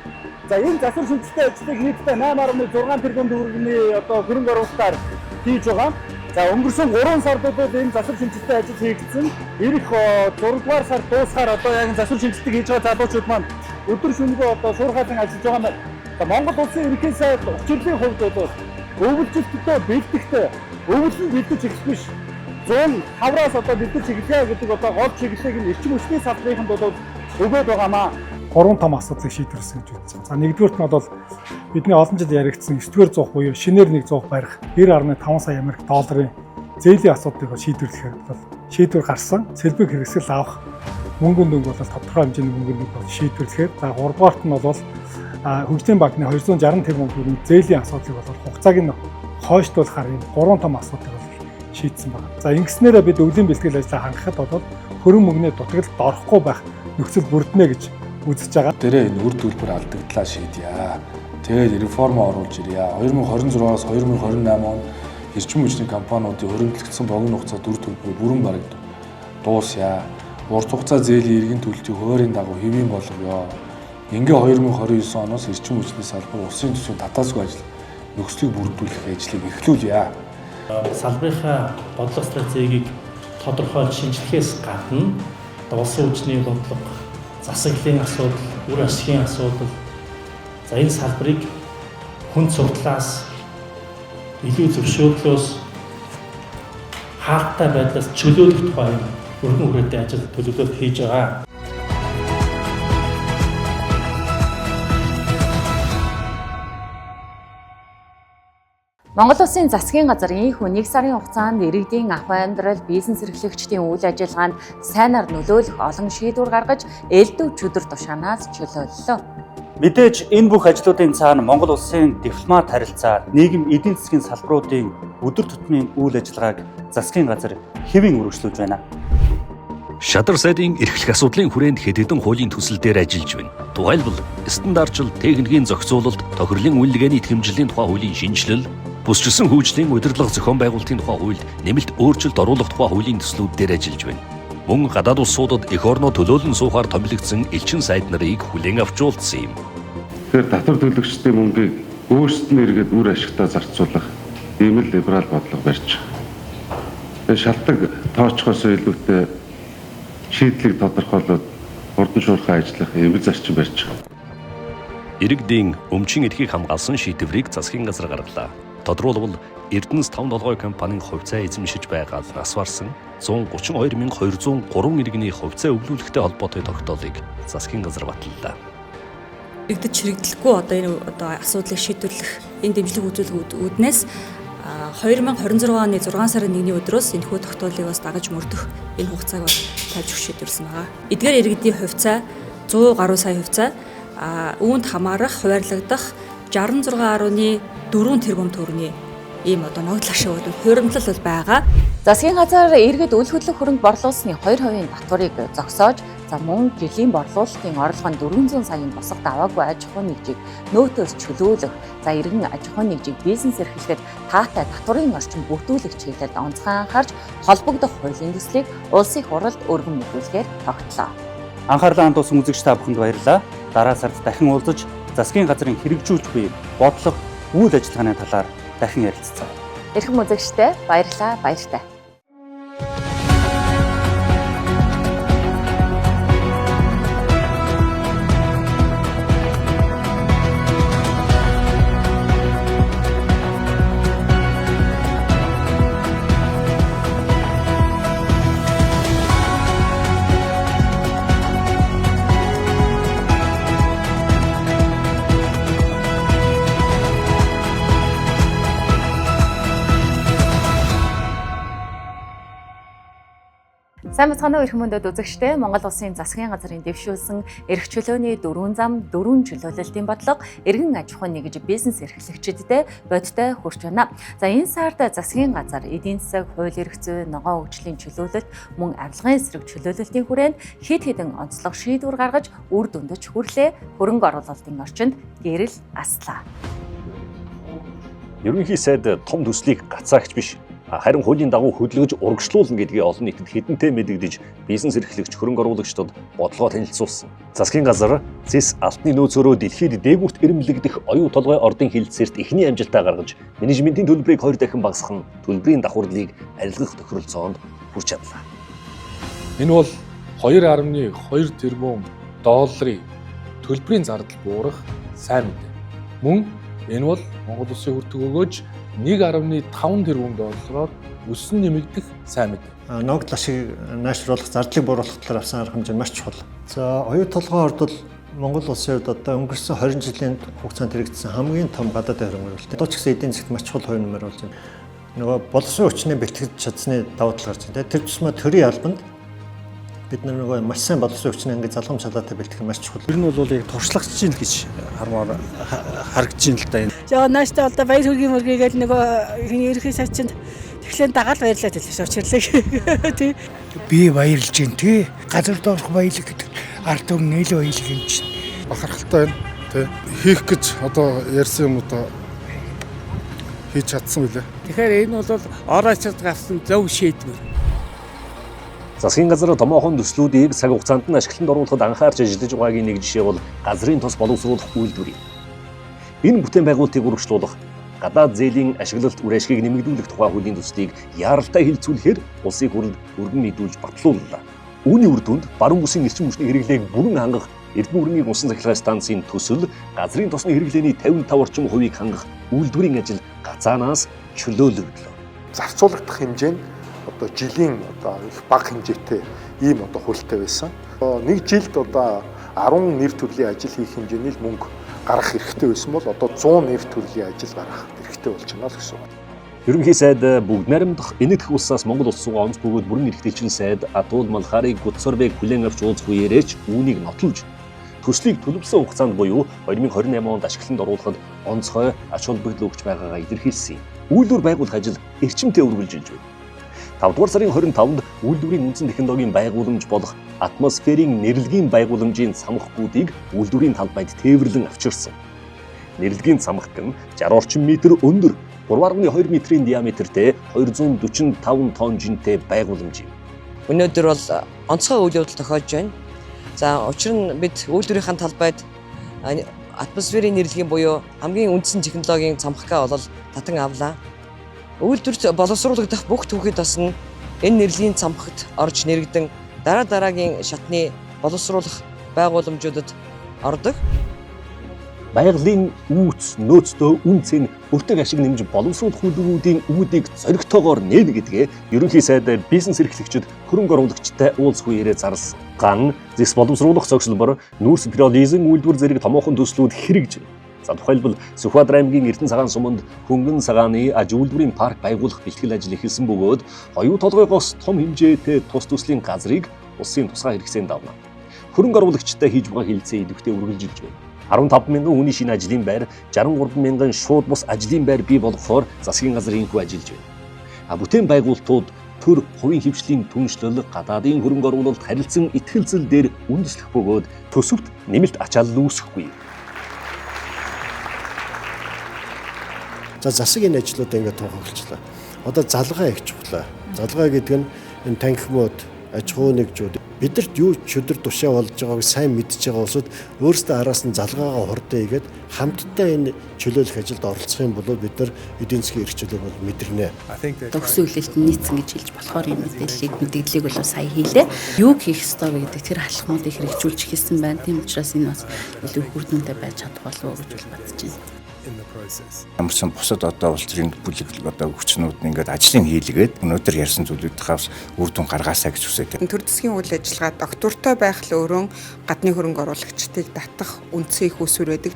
За энэ засвар шинжилгээ ажлыг нийтдээ 8.6 тэрбум төгрөгийн одоо хөрөнгө оруулалтаар хийж байгаа. За өнгөрсөн 3 сард бол энэ засвар шинжилгээ ажил хийгдсэн. Ирэх 6-р сард дуусахаар одоо яг засвар шинжилгээ хийж байгаа залуучууд маань өдөр шөнөгүй одоо шуурхайлан ажиллаж байгаа юм. Монгол улсын ерөнхий сайд учирлын хувьд бол өвлжилттэй бэлтгэхтэй өвлөн бэлдэж ихс биш 100 хавраас одоо бэлдэж чиглэе гэдэг одоо гол чиглэлийг нь эрчим хүчний салбарынд бол өгөөд байгаамаа. 3 том асуудлыг шийдвэрлсэн гэж үзсэн. За нэгдүгürt нь бол бидний олон жил яригдсан 9-р зуух буюу шинээр нэг зуух барих 90.5 сая Америк долларын зээлийн асуудлыг шийдвэрлэхээр бол шийдвэр гарсан. Сэлбэг хэрэгсэл авах мөнгөнд бол тодорхой хэмжээний мөнгөнд бол шийдвэрлэхээр за 3-дугаарт нь бол Хөгжлийн банкны 260 тэрбум төгрөгийн зээлийн асуудлыг бол хугацааг нь хойшлуулахаар энэ 3 том асуудлыг бол шийдсэн байна. За ингэснээр бид өвлийн бэлтгэл ажлаа хангахад бол хөрөнгө мөнгөний дутагдлалд орохгүй байх нөхцөл бүрднэ гэж үзэж байгаа.
Тэрээ энэ үр дүлбэр алдагдлаа шийдъя. Тэгээд реформ оруулж ирье. 2026-аас 2028 он эрчим хүчний компаниудын хөрөнгөлөгдсөн богино хугацаанд үр дүлбэр бүрэн бараг дуусъя. Урт хугацаа зээлийн иргэн төлөлтийн хуваарийн дагуу хэвийн болгоё. Ингээ 2029 оноос эрчим хүчний салбар улсын төсвийн татаасгүй ажил нөхцөлийг бүрдүүлэх ажлыг эхлүүлье.
Салбарынхаа бодлого стратегийг тодорхойлж шинжлэхээс гадна улсын хүчний бодлого, засаглалын асуудал, үр ашигын асуудал, За энэ салбарыг хүн суртлаас илүү зөвшөөрлөөс хаалттай байдлаас чөлөөлөх тухай өргөн хүрээтэй ажил төлөвлөлт хийж байгаа.
Монгол Улсын засгийн газар ийхүү 1 сарын хугацаанд иргэдийн ах амьдрал, бизнес эрхлэгчдийн үйл ажиллагаанд сайнаар нөлөөлөх олон шийдвэр гаргаж, элдв чөдөр тушаанаас чөлөөллөө.
Мэдээж энэ бүх ажлуудын цаана Монгол Улсын дипломат харилцаа, нийгэм эдийн засгийн салбаруудын өдөр тутмын үйл ажиллагааг засгийн газар хэвэн үргэлжлүүлж байна.
Шадар сайдын эрхлэх асуудлын хүрээнд хэд хэдэн хуулийн төсөл дээр ажиллаж байна. Тухайлбал стандартчил техникийн зохицуулалт, тохирлын үнэлгээний хэмжлэлийн тухай хуулийн шинжилэл, бүсчилсэн хөгжлийн удирдлага зохион байгуулалтын тухай хуульд нэмэлт өөрчлөлт оруулах тухай хуулийн төслүүд дээр ажиллаж байна. Мөн гадаад улсуудад эх орноо төлөөлөн суухаар томилогдсон элчин сайд нарыг хүлээн авч уулзсан юм.
Тэгэхээр татвар төлөгчдийн мөнгийг өөрсдөө эргээд үр ашигтаа зарцуулах ийм л либерал бодлого барьж байгаа. Шалтгаан тоочхоос илүүтэй шийдлийг тодорхойлоод хурдан шуурхай ажиллах ийм зарчим барьж байгаа.
Иргэдийн өмчин эрхийг хамгаалсан шийдвэрийг засгийн газар гаргалаа. Тодорхойлбол Эрдэнэс 5толгой компанийн хувьцаа эзэмшиж байгаа нас барсан 132,203 иргэний хувьцаа өвлүүлэхтэй холбоотой тогтоолыг засгийн газар баталлаа.
Иргэдэд чирэгдэлгүй энэ асуудлыг шийдвэрлэх энэ дэмжлэг үзүүлэлтүүднээс 2026 оны 6 сарын 1-ний өдрөөс энэхүү тогтоолыг бас дагаж мөрдөх энэ хугацааг бол тавьж өгч шийдвэрлсэн байгаа. Эдгээр иргэдийн хувьцаа 100 гаруй сая хувьцаа үүнд хамаарах хуваарлагдах 66.4 тэрбум төгрөгийн ийм ногдол ашигууд хуримтлал бол байгаа.
Засгийн газар иргэд үл хөдлөх хөрөнгө борлуулсны 2% татварыг зогсоож, мөн жилийн борлуулалтын орлого нь 400 саяын босох даваагүй аж ахуйн нэгжийг нөөтөөс чөлөөлөх, иргэн аж ахуйн нэгжийг бизнес эрхлэхэд таатай татварын орчин бүрдүүлэх чиглэлд онцгой анхаарч холбогдох хуулийн төслийг улсын хуралд өргөн мэдүүлэхээр тогтлоо.
Анхаарлаа хандуулсан үзэгч та бүхэнд баярлалаа. Дараа сард дахин уулзаж засгийн газрын хэрэгжүүлэх буй бодлого, үйл ажиллагааны талаар дахин ярилццгаая.
Эрхэм үзэгчдээ баярлалаа, баяртай. Сайн бацгаана уу эрхэм мөндөд үзэгчдээ. Монгол Улсын засгийн газрын дэвшүүлсэн эрх чөлөөний 4 зам 4 чөлөөлөлтийн бодлого эргэн аж ахуйн нэгж бизнес эрхлэгчдэд бодиттой хүрч байна. Энэ сард засгийн газар эдийн засаг, хууль эрх зүйн, ногоон хөгжлийн чөлөөлөлт, мөн авилгын эсрэг чөлөөлөлтийн хүрээнд хэд хэдэн онцлог шийдвэр гаргаж үр дүндэж хүрлээ. Хөрөнгө оруулалтын орчинд гэрэл аслаа.
Ерөнхий сайд том төслийг гацаагч биш, харин хуулийн дагуу хөдөлгөж урагшлуулна гэдгийг олон нийтэд хэдэнтэй мэдэгдэж бизнес эрхлэгч хөрөнгө оруулагчдад бодлогоо танилцуулсан. Засгийн газар ЗЭС алтны нөөцөөрөө дэлхийд дээгүүрт эрэмлэгдэх оюу толгой ордын хилцээрт эхний амжилтаа гаргаж, менежментийн төлбөрийг 2 дахин багасгах нь төлбөрийн давхарлыг арилгах тохиролцоонд хүрч чадлаа.
Энэ бол 2.2 тэрбум долларын төлбөрийн зардал буурах сайн мэдээ. Мөн энэ бол Монгол Улсын хүртэг өгөөж 1.5 тэрбум доллараар өссөн нэмэгдэх сайн мэдээ.
Ногдол ашиг наашруулах, зардлыг бууруулах талаар авсан арга хэмжээ маш чухал. За оюу толгой ордол Монгол Улсын хувьд одоо өнгөрсөн 20 жилийн хугацаанд хэрэгжсэн хамгийн том гадаад хөрөнгө оруулалт. Одоо ч гэсэн эдийн засгт маш чухал хувь нэмэр болж байна. Нөгөө боловсон хүчний бэлтгэж чадсны давуу тал гарч байна. Тэр тусмаа төрийн албанд бид нөгөө маш сайн боловсон хүчний анги залгамж шалаатай бэлтгэх маш чухал.
Тэр нь бол яг туршлагч чинь гэж харагдаж байна л да энэ.
Жоо нааштай бол баяр хүргийн мөргийгээл нөгөө ерөнхий сайдчинд тэгэхээр дагаад баярлаад хэлсэн учирлаа тий.
Би баярлж байна тий. Газар доорх баялаг гэдэг ард өмнө нээлээ баялаг юм чинь.
Бахархалтай байна тий. Хийх гэж одоо ярьсан юм одоо хийж чадсан билээ.
Тэгэхээр энэ бол орооцод гарсан зөв шийдвэр.
Засгийн газар томоохон төслүүдийг цаг хугацаанд нь ашиглалтанд оруулахад анхаарч ажиллаж байгаагийн нэг жишээ бол газрын тос боловсруулах үйлдвэр юм. Энэ бүтээн байгуулалтыг үргэлжлүүлэх, гадаад зээлийн ашиглалт үр ашгийг нэмэгдүүлэх тухай хуулийн төслийг яаралтай хэлцүүлэхээр улсын хурлд өргөн мэдүүлж батлууллаа. Үүний үр дүнд баруун бүсийн эрчим хүчний хэрэглээг бүрэн хангах Эрдэнэ өргөний усан цахилгаан станцын төсөл газрын тосны хэрэглээний 55 орчим хувийг хангах үйлдвэрийн ажил гацаанаас чөлөөлөгдлөө.
Зарцуулагдах хэмжээ нь одоо жилийн одоо их бага хэмжээтэй ийм одоо хуралтай байсан. Нэг жилд одоо 10 нэр төрлийн ажил хийх хэмжээний мөнгө гаргах хэрэгтэй байсан бол одоо 100 нэр төрлийн ажил гаргах хэрэгтэй болж байна л гэсэн үг.
Ерөнхий сайд бүгд найрамдах энэтхэх улсаас Монгол улс руу онц бөгөөд бүрэн эрхтэлчин сайд Атул Малхарыг Гутсорбыг хүлээн авч уулзах үеэрч үүнийг нотолж төслийг төлөвлөсөн хугацаанд буюу 2028 онд ашиглалтанд оруулахад онцгой ач холбогдол өгч байгаагаа илэрхийлсэн. Үйлдвэр байгуулах ажил эрчимтэй үргэлжилж байна. 5 дугаар сарын 25-нд үйлдвэрийн үндсэн технологийн байгууламж болох атмосферийн нэрэлгийн байгууламжийн цамхгуудыг үйлдвэрийн талбайд тээвэрлэн авчирсан. Нэрэлгийн цамхаг нь 60 орчим метр өндөр, 3.2 метрийн диаметртэй 245 тонн жинтэй байгууламж юм.
Өнөөдөр бол онцгой үйл явдал тохиолж байна. За учир нь бид үйлдвэрийн талбайд атмосферийн нэрэлгийн буюу хамгийн үндсэн технологийн цамхгаа бол татан авлаа. Үйлдвэрт боловсруулагдах бүх түүхийд бас энэ нэрлийн цамхагт орж нэрэгдэн дараагийн шатны боловсруулах байгууламжуудад ордог.
Байгалийн үүс нөөцтэй үнцэн бүртэг ашиг нэмж боловсруулах үйлдвэрүүдийн үүдийг зоригтойгоор нээнэ гэдгээ ерөнхий сайд бизнес эрхлэгчид хөрөнгө оруулагчтай уулзах үеэрээ зарласан. Ган зэс боловсруулах цогцлбор нүүрс пиролизм үйлдвэр зэрэг томоохон төслүүд хэрэгжив. За тухайлбал Сүхбаатар аймгийн Эрдэнэ цагаан суманд хөнгөн цагааны аж үйлдвэрийн парк байгуулах бэлтгэл ажил эхэлсэн бөгөөд оюу толгойгоос том хэмжээтэй тус төслийн газрыг улсын тусгай хэрэгцээнд авна. Хөрөнгө оруулагчтай хийж байгаа хилцээ идэвхтэй үргэлжилж байна. 15 мянган хүний шинэ ажлын байр, 63 мянган шууд бус ажлын байр бий болгохоор засгийн газар инхүү ажиллаж байна. Бүтээн байгуулалтууд төр хувийн хөвшлийн түншлэл, гадаадын хөрөнгө оруулалт харилцан итгэлцэл дээр үндэслэх бөгөөд төсөвт нэмэлт ачаалал үүсэхгүй.
За засгийн энэ ажлуудаа ингээд тунхаглалчлаа. Одоо залгаа их чухлаа. Залгаа гэдэг нь энэ танхимууд, аж ахуй нэгжүүд бидэрт юу чөдөр тушаа болж байгааг сайн мэдж байгаа улсууд өөрсдөө араас нь залгаагаа хурдан игээд хамтдаа энэ чөлөөлөх ажилд оролцох юм бол бид нар эдийн засгийн эрх чөлөөг бол мэдэрнэ.
Төгс үйлдэлт нийцсэн гэж хэлж болохоор юм мэдээллийг бол сая хийлээ. Юу хийх ёстой вэ гэдэг тэр алхмуудыг хэрэгжүүлж хэлсэн байна. Тийм учраас энэ бас илүү хүрдэнтэй байж чадах болов уу гэж бодож байна.
Ямарсан бусад одоо улс төрийн бүлэг одоо хүчнүүд нь ингээд ажлын хийлгээд өнөөдөр ярьсан зүйлүүдийнхээс үр дүн гаргаасаа гэж хүсэж байна.
Төр засгийн үйл ажиллагаа доктортой байх л өөрөө гадны хөрөнгө оруулагчдыг татах үндсэн их усүр байдаг.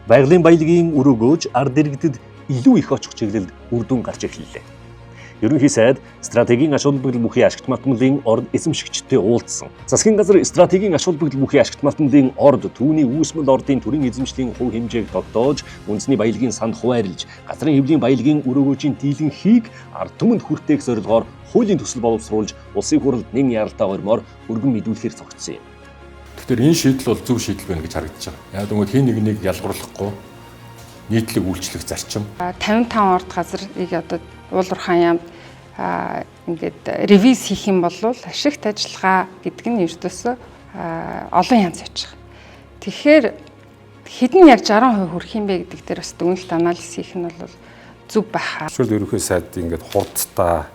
Байгалийн баялагын өрөөгөөж ард иргэдэд илүү их очих чиглэлд үр дүн гарч эхэллээ. Ерөнхий сайд стратегийн ач холбогдол бүхий ашигт малтмлын орд эзэмшигчдтэй уулзсан. Засгийн газар стратегийн ач холбогдол бүхий ашигт малтмлын орд түүний үүсмэл ордын төрийн эзэмшлийн хувь хэмжээг тогтоож, үндэсний баялагын санд хуваарлж, газрын хэвлийн баялагын өрөөгөөжийн дийлэнхийг ард түмэнд хүртээх зорилгоор хуулийн төсөл боловсруулж, улсын хурлд нэн яралтай гормоор өргөн мэдүүлэхээр цогцсон юм.
Тэгэхээр энэ шийдэл бол зөв шийдэл байна гэж харагдаж байгаа. Яг тэгвэл хин нэгнийг ялгарлахгүй нийтлэг үйлчлэх зарчим.
55 орд газрыг одоо уулуурхаан яамд ингээд ревиз хийх юм бол ашигт ажиллагаа гэдэг нь ердөөсөө олон янз явж байгаа. Тэгэхээр хэдэн яг 60% хүрэх юм бэ гэдэг дээр бас дүгнэлт анализ хийх нь бол зөв байх.
Эсвэл ерөнхий сайд ингээд хурдтай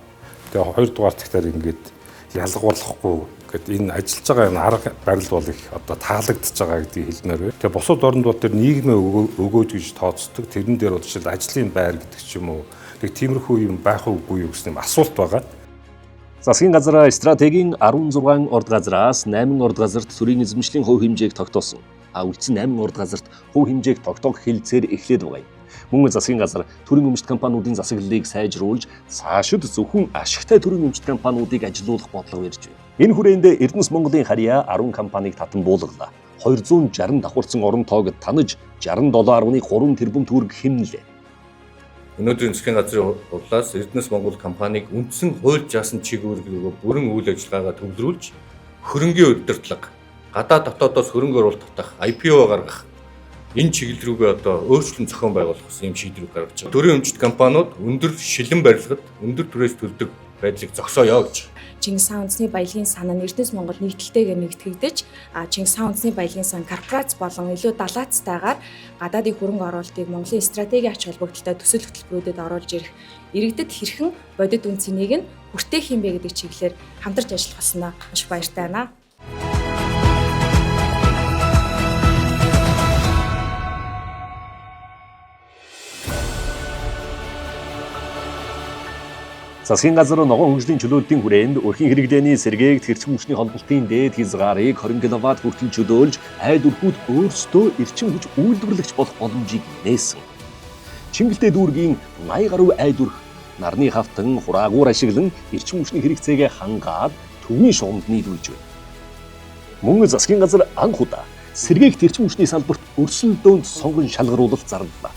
тэгээ 2 дугаар цагтаар ингээд ялгуулахгүй гэд энэ ажиллаж байгаа энэ арга барил бол их одоо таалагдж байгаа гэдгийг хэлмээр байна. Тэгээ бусад орнууд дээр нийгмээ өгөөж гэж тооцдог. Тэрэн дээр бол жишээл ажлын байр гэдэг ч юм уу нэг тиймэрхүү юм байх уугүй юу гэсэн асуулт байгаа.
Засгийн газар стратегийн 16 орд газраас 8 орд газарт төрийн эзэмшлийн хувь хэмжээг тогтоосон. Үлдсэн 8 орд газарт хувь хэмжээг тогтоох хэлцээр эхлээд байгаа юм. Мөн засгийн газар төрийн өмчт компаниудын засаглалыг сайжруулж, цаашид зөвхөн ашигтай төрийн өмчт компаниудыг ажилуулах бодлого барьж байна. Энэ хүрээнд Эрдэнэс Монголын харьяа 10 компанийг татан буулгалаа. 260 давхарцсан орон тоогд танаж 67.3 тэрбум төгрөг хэмнэлээ.
Өнөөдрийн засгийн газрын хурлаас Эрдэнэс Монгол компанийг үндсэн хууль заасан чиглэлээр бүрэн үйл ажиллагаагаа төвлөрүүлж, хөрөнгийн удирдлага, гадаад дотоодоос хөрөнгө оруулалт татах, IPO гаргах энэ чиглэл рүүгээ одоо өөрчлөлт зохион байгуулах гэсэн юм шийдвэр гаргаж байгаа. Төрийн өмчт компаниуд өндөр шилэн барилгад өндөр түрээс төлдөг байдлыг зогсооё гэж.
Чингис хаан үндэсний баялагын сан нь Эрдэнэс Монгол нийтлэлтэйгээр нэгтгэгдэж, Чингис хаан үндэсний баялагын сан корпорац болон илүү далаацтайгаар гадаадын хөрөнгө оруулалтыг Монголын стратегийн ач холбогдолтой төсөл хөтөлбөрүүдэд оруулж ирэх иргэдэд хэрхэн бодит үн цэнийг нь хүртээх юм бэ гэдэг чиглэлээр хамтарч ажиллах болсноо маш баяртай байна.
Засгийн газар ногоон хөгжлийн чөлөөлтийн хүрээнд өрхийн хэрэглээний сэргээгт хэрчим хүчний холболтын дээд хязгаарыг 20 кВт хүртэл чөлөөлж айд өрхүүд өөрсдөө эрчим хүч үйлдвэрлэгч болох боломжийг нээсэн. Чингэлтэй дүүргийн 80 гаруй айд өрх нарны хавтан хураагуур ашиглан эрчим хүчний хэрэгцээгээ хангаад төвийн шугамд нийлүүлж байна. Мөн засгийн газар анх удаа сэргээгт эрчим хүчний салбарт өрсөлдөөнд сонгон шалгаруулалт зарлалаа.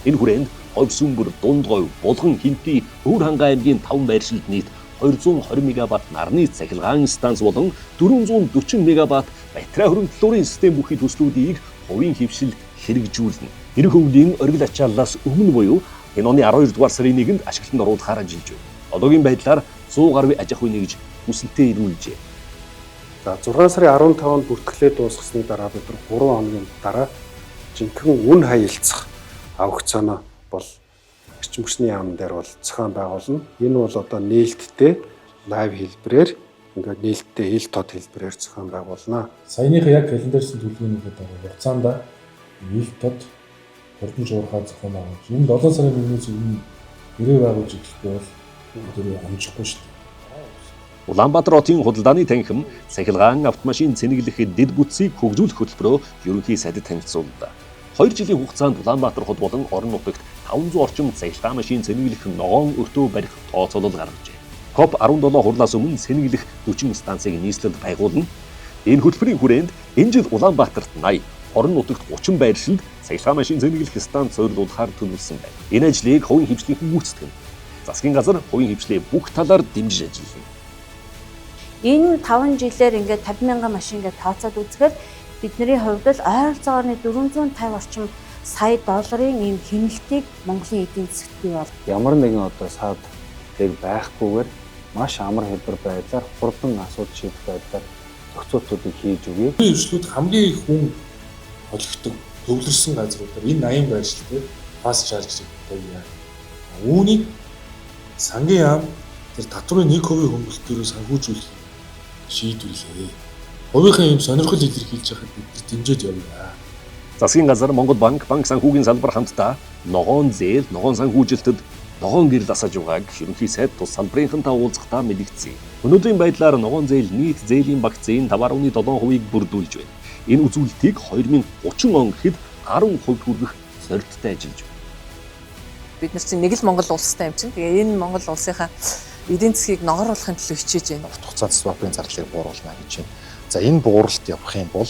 Энэ хүрээнд Ховь сүмбэр, Дундгой, Булган, Хинти, Өвөр хангаан аймгийн 5 байршилд нийт 220 мегаватт нарны цахилгаан станц болон 440 мегаватт батарей хөрөнгөлөөрийн систем бүхий төслүүдийг хувийн хөвшил хэрэгжүүлнэ. Эрх өвлийн оргил ачааллаас өмнө буюу энэ оны 12 дугаар сарын 1-нд ашиглалтанд оруулахаар ажиллаж байна. Одоогийн байдлаар 100 гаруй аж ахуй нэгж хүсэлтээ ирүүлжээ.
За 6 сарын 15-нд бүртгэлээ дуусгасны дараа бид 3 хоногийн дараа жинхэнэ үн хаялцах аукционоо бол эрчим хүчний яамн дээр бол зохион байгуулна. Энэ бол одоо нээлттэй лайв хэлбэрээр ингээд нээлттэй ил тод хэлбэрээр зохион байгуулна.
Саяных яг календарьсан төлөвлөгөөний хугацаанд ил тод хурдан жуурхаа зохион байгуулж, энэ 7 сарын 1-ээс өмнө гэрээ байгуулж ирэхгүй бол тэр амжихгүй шүү дээ.
Улаанбаатар хотын худалдааны танхим цахилгаан автомашин цэнэглэх дэд бүтцийг хөгжүүлэх хөтөлбөрөөр ерөнхий сайдад танилцууллаа. 2 жилийн хугацаанд Улаанбаатар хот болон орон нутагт 500 орчим цахилгаан машин цэнэглэх ногоон өртөө барих тооцоолол гаргажээ. COP17 хурлаас өмнө цэнэглэх 40 станцыг нийслэлд байгуулна. Энэ хөтөлбөрийн хүрээнд энэ жил Улаанбаатарт 80, орон нутагт 30 байршилд цахилгаан машин цэнэглэх станц зориулахаар төлөвлөсөн байна. Энэ ажлыг хувийн хвшлийнхэн гүйцэтгэв. Засгийн газар хувийн хвшлээ бүх талаар дэмжиж ажиллана.
Энэ 5 жилээр ингээд 50,000 машин гэж тооцоод үзэхээр бидний хувьд л ойролцоогоор 450 орчим сая долларын ийм хэмнэлтийг Монголын эдийн засагт бий бол
ямар нэгэн одоо саад тэг байхгүйгээр маш амар хэлбэр байдлаар хурдан асуудал шийдэх байдлаар зохицуултуудыг хийж өгье.
Хвшлүүд хамгийн их хүн холигддог төвлөрсөн газруудаар энэ 80 байршилтэй фаст чарж тавья. Үүнийг сангийн яам тэр татврын 1% хөнгөлөлтөөр санхүүжүүлэх шийдвэрлэе. Хувийнхаа ийм сонирхол илэрхийлж байхад бид дэмжиж явна.
Засгийн газар, Монгол банк, банк санхүүгийн салбар хамтдаа ногоон зээл, ногоон санхүүжилтэд ногоон гэрэл асааж байгааг ерөнхий сайд тус салбарынхантай уулзахдаа мэдэгдсэн. Өнөөдрийн байдлаар ногоон зээл нийт зээлийн багцын 5.7%-ийг бүрдүүлж байна. Энэ үзүүлэлтийг 2030 он гэхэд 10% хүргэх зорилттой ажиллаж байна.
Бид нар чинь нэг л Монгол улстай юм чинь. Тэгээ энэ Монгол улсынхаа эдийн засгийг ногооруулахын төлөө хичээж байна.
Хугацаанд свапын зардлыг бууруулна гэж байна. За энэ бууралт явах юм бол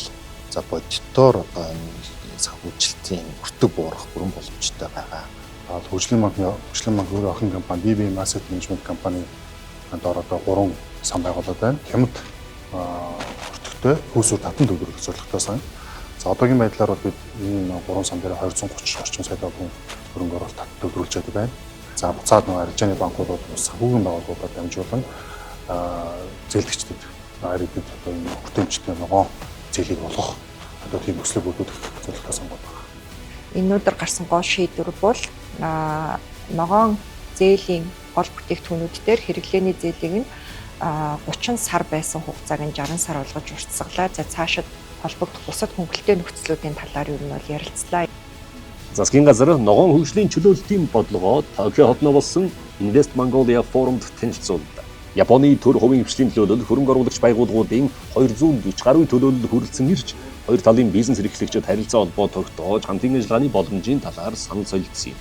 за бодитоор одоо энэ санхүүжилтийн өртөг буурах бүрэн боломжтой байгаа.
Хөгжлийн банк өөрөө охин компани BBM Asset Management компани доор одоо 3 сан байгууллагад байна. Хямд өртөгтэй хөөсөөр татан төвлөрөх зорилготой сан. За одоогийн байдлаар бол бид энэ 3 сан дээр 230 орчим сая төгрөгийн хөрөнгө оруулалт татан төвлөрүүлж байгаа байна. За буцаад аржааны банкудад санхүүгийн байгууллагуудад дамжуулан зээлдэгчдэд иргэдэд одоо энэ хүртээмжтэй ногоон зээлийг олгох одоо тийм өслөг үүдэх зорилготой сонгоод байгаа.
Энэ өдөр гарсан гол шийдвэр бол ногоон зээлийн гол бүтээгдэхүүнүүд дээр хэрэглээний зээлийг нь 30 сар байсан хугацааг нь 60 сар болгож уртсгалаа. За цаашид холбогдох бусад хөнгөлөлттэй нөхцлүүдийн талаар юу нь бол ярилцлаа.
Засгийн газар ногоон хөгжлийн чөлөөлтийн бодлогоо Токио хотно болсон Invest Mongolia форумд танилцууллаа. Японы төр хувийн хвшлийн төлөөлөл хөрөнгө оруулагч байгууллагуудын 240 гаруй төлөөлөл хүрэлцэн ирж, хоёр талын бизнес эрхлэгчид харилцаа холбоо тогтоож хамтын ажиллагааны боломжийн талаар санал солилцсон юм.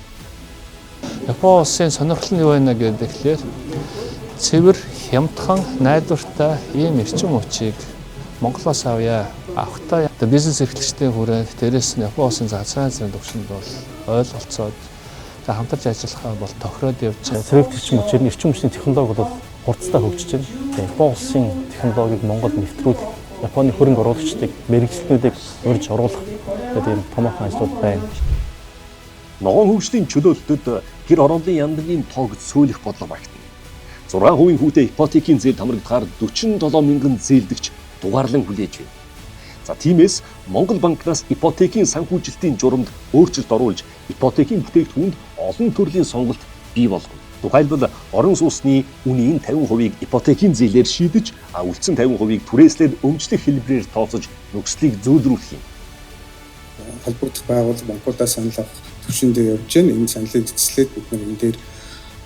Япон улсын сонирхол нь юу байна гэхээр цэвэр, хямдхан, найдвартай ийм эрчим хүчийг Монголоос авъя. Авахтаа бизнес эрхлэгчдийн хүрээнд дээрээс нь Япон улсын засгийн газрын төвшөнд бол ойлголцоод хамтарч ажиллахаа бол тохироод явж байгаа.
Цэвэр эрчим хүчээр эрчим хүчний технологи бол хурцтай хөгжиж байна. Япон улсын технологиг Монголд нэвтрүүлэх, Японы хөрөнгө оруулагчдыг мэргэжилтнүүдийг урьж оруулах гэдэг ийм томоохон ажлууд байна.
Ногоон хөгжлийн чөлөөлөлтөд гэр орондын яндангийн тоог сөөлөх бодлого багтана. 6% хүүтэй ипотекийн зээл хамрагдахаар 47 мянган зээлдэгч дугаарлан хүлээж байна. За тиймээс Монгол банкнаас ипотекийн санхүүжилтийн журамд өөрчлөлт оруулж ипотекийн бүтээгдэхүүнд олон төрлийн сонголт бий болгоно. Тухайлбал орон сууцны үнийн 50%-ийг ипотекийн зээлээр шийдэж, үлдсэн 50%-ийг түрээслээд өмчлөх хэлбэрээр тооцож нөхцөлийг зөөлрүүлэх юм.
Холбогдох байгууллага банкудаас санал авах төвшөндөө явж байна. Энэ саналыг цэцлээд бид нар энэ дээр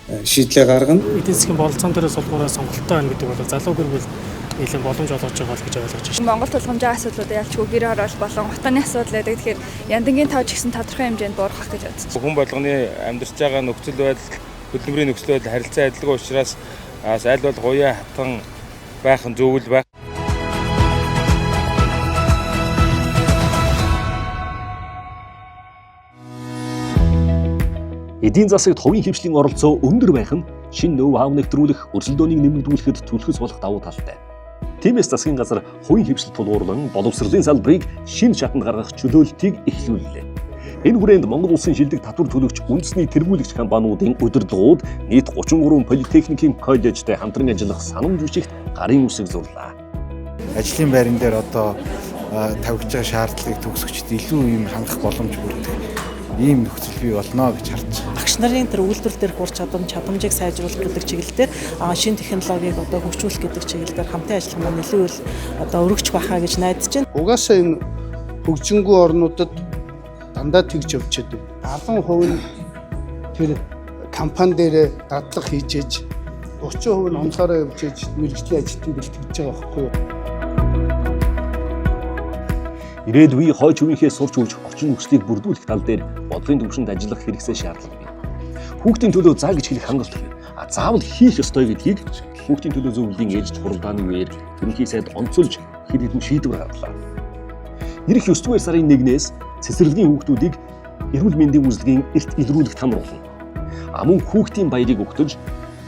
шийдлээ гаргана.
Эдийн засгийн бололцоон дээрээ сулгуураа сонголттой байна гэдэг бол залуу гэр бүл нэлээд боломж олгож байгаа бол гэж ойлгож байна.
Монгол тулгамжийн асуудлуудыг ялчгүй гэр хороол болон утааны асуудал байдаг. Тэгэхээр яндангийн тав ч гэсэн тодорхой хэмжээнд буурах гэж бодож байна.
Хүн болгоны амьдарч байгаа нөхцөл байдал, хөдөлмөрийн нөхцөл байдал харилцан адилгүй учраас аль бол гоёа хатан байх нь зөвөл байх.
Эдийн засагт хувийн хвшлийн оролцоо өндөр байх нь шинэ нөө аав нэвтрүүлэх, өрсөлдөөнийг нэмэгдүүлэхэд түлхэж болох давуу талтай. Тиймээс засгийн газар хувийн хвшил тулгуурлан боловсролын салбарыг шинэ шатанд гаргах чөлөөлтийг эхлүүллээ. Энэ хүрээнд Монгол Улсын шилдэг татвар төлөгч үндэсний тэргүүлэгч компаниудын удирдлагууд нийт 33 политехникийн коллежтэй хамтран ажиллах санамж бичигт гарын үсэг зурлаа.
Ажлын байран дээр одоо тавьж байгаа шаардлагыг төгсгчд илүү юм хангах боломж бүрдэх ийм нөхцөл бий болно гэж харж байна.
Багш нарын тэр үйлдвэрлэл дээр хур чадамжийг сайжруулах гэдэг чиглэлээр шинэ технологиг одоо хөгжүүлэх гэдэг чиглэлээр хамтын ажиллах маань илүү одоо өргөж бахаа гэж найдаж байна.
Угаасаа энэ хөгжингүй орнуудад дандаа тэгж явж байдаг. 10% нь тэр компани дээр дадлага хийж 30% нь онцгороо явж мэргэжлийн ажилтнууд бэлтгэж байгаа байхгүй юу?
Ирээдүйн хойч үеийнхээ сурч үлж орчин нөхцөлийг бүрдүүлэх тал дээр бодлогын төвшөнд ажиллах хэрэгцээ шаардлага бий. Хүүхдийн төлөө заа гэж хэлэх хангалт бий. Заавал хийх ёстой гэдгийг хүүхдийн төлөө зөвлөлийн ээлжид хуралдааны үеэр ерөнхий сайд онцолж хэд хэдэн шийдвэр гаргалаа. Ирэх 9 дугаар сарын 1-ээс цэцэрлэгийн хүүхдүүдийг эрүүл мэндийн үйлчилгээний эрт илрүүлэх там болно. Мөн хүүхдийн баярыг өгтөж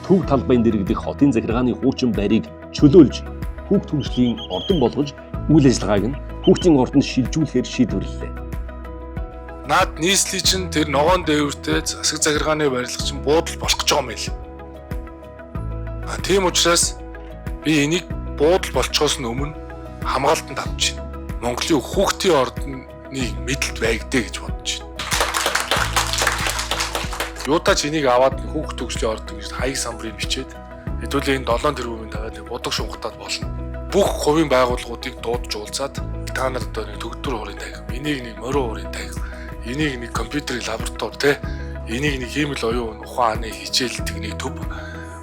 төв талбайн дэргэдэх хотын захиргааны хуучин байрыг чөлөөлж хүүхд хүнслийн ордон болгож үйл ажиллагааг нь хүүхдийн ордонд шилжүүлэхээр шийдвэрлэлээ.
Наад нийслэл чинь тэр ногоон дээвэртэй засаг захиргааны барилга чинь буудал болох гэж байгаа юм байл. Тийм учраас би энийг буудал болчихоос өмнө хамгаалтанд авч байна. Монголын хүүхдийн ордны мэдлэлт байгдээ гэж бодож байна. Юутаач энийг аваад хүүхд төгслийн ордон гэж хаяг самбарыг бичээд хэдүүлээ энэ 7 тэрбумын тавиад бодог шунгатаад болно. Бүх хувийн байгууллагуудыг дуудаж уулзаад та нар одоо нэг төгтөр хуурын тайг, энийг нэг морин хуурын тайг, энийг нэг компьютерийн лаборатори те, энийг нэг ийм л оюун ухааны хичээл техник төв.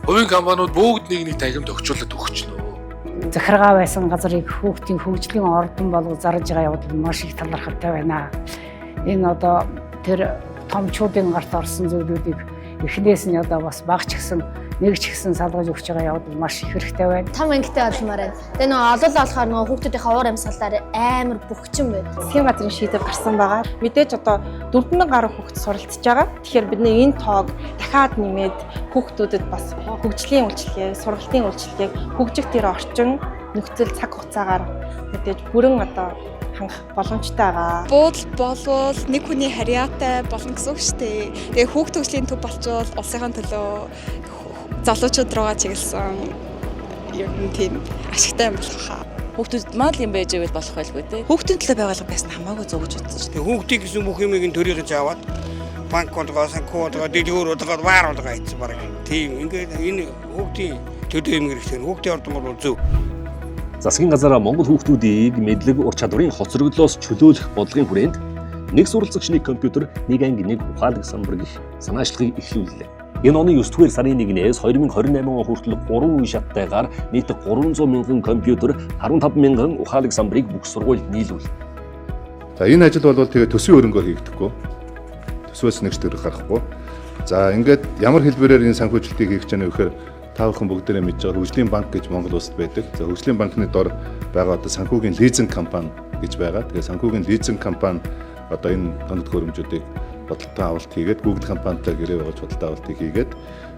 Хувийн компаниуд бүгд нэг тагимд өгчүүлээд өгч нөө.
Захиргаа байсан газрыг хүүхдийн хөгжлийн ордон болгож зарж байгаа явдал маш их талархалтай байна. Энэ одоо тэр томчуудын гарт орсон зүйлүүдийг эхнээс нь одоо бас багч гисэн нэг ч гэсэн салгаж өгч байгаа явдал маш их хэрэгтэй байна.
Том ангитай болмоор байна. Тэгээ нөгөө олол болохоор нөгөө хүүхдүүдийнхээ уур амьсгалаар амар бөхчин байна.
Засгийн газрын шийдвэр гарсан байгаа. Мэдээж одоо 4000 гаруй хүүхэд суралцж байгаа. Тэгэхээр бидний энэ тоог дахиад нэмээд хүүхдүүдэд бас хөгжлийн үйлчилгээ, сургалтын үйлчилгээг хөгжих тэр орчин нөхцөл цаг хугацаагаар мэдээж бүрэн одоо хангах боломжтой байгаа.
Буудал болвол нэг хүний харьяатай болно гэсэн үг шүү дээ. Тэгээ хүүхд төгслийн төв болчвол улсынхаа төлөө залуучууд руугаа чиглэсэн юм тийм ашигтай юм болох хаа.
Хүүхдүүд мал юм байж байвал болох байлгүй те.
Хүүхдийн төлөө байгуулга байсан хамаагүй зөв гэж бодсон шүү дээ.
Хүүхдийн гэсэн бүх юмыг төрийгэж аваад банкудгаа, санкуудгаа, дэлгүүрүүдгээ вааруулгаа хийсэн баг. Тийм ингээд энэ хүүхдийн төлөө юм хэрэгтэй. Хүүхдийн ордон бол зөв.
Засгийн газар Монгол хүүхдүүдийг мэдлэг ур чадварын хоцрогдлоос чөлөөлөх бодлогын хүрээнд нэг суралцагч нэг компьютер, нэг анги, нэг ухаалаг самбар гэх санаачлагыг эхлүүллээ. Энэ оны 9 дугаар сарын 1-ээс 2028 он хүртэл 3 үе шаттайгаар нийт 300 мянган компьютер, 15 мянган ухаалаг самбарыг бүх сургуульд нийлүүлнэ.
За энэ ажил бол тэгээ төсвийн хөрөнгөөр хийгдэхгүй. Төсвөөс нэг ч төгрөг гарахгүй. За ингээд ямар хэлбэрээр энэ санхүүжилтийг хийх гэж байна вэ гэхээр та бүхэн бүгдээрээ мэдж байгаа хөгжлийн банк гэж Монгол улсад байдаг. За хөгжлийн банкны дор байгаа одоо санхүүгийн лизинг компани гэж байгаа. Тэгээ санхүүгийн лизинг компани одоо энэ тоног хөрөмжүүдийг бодолтой авалт хийгээд Google компанитай гэрээ байгуулж бодолтой авалтыг хийгээд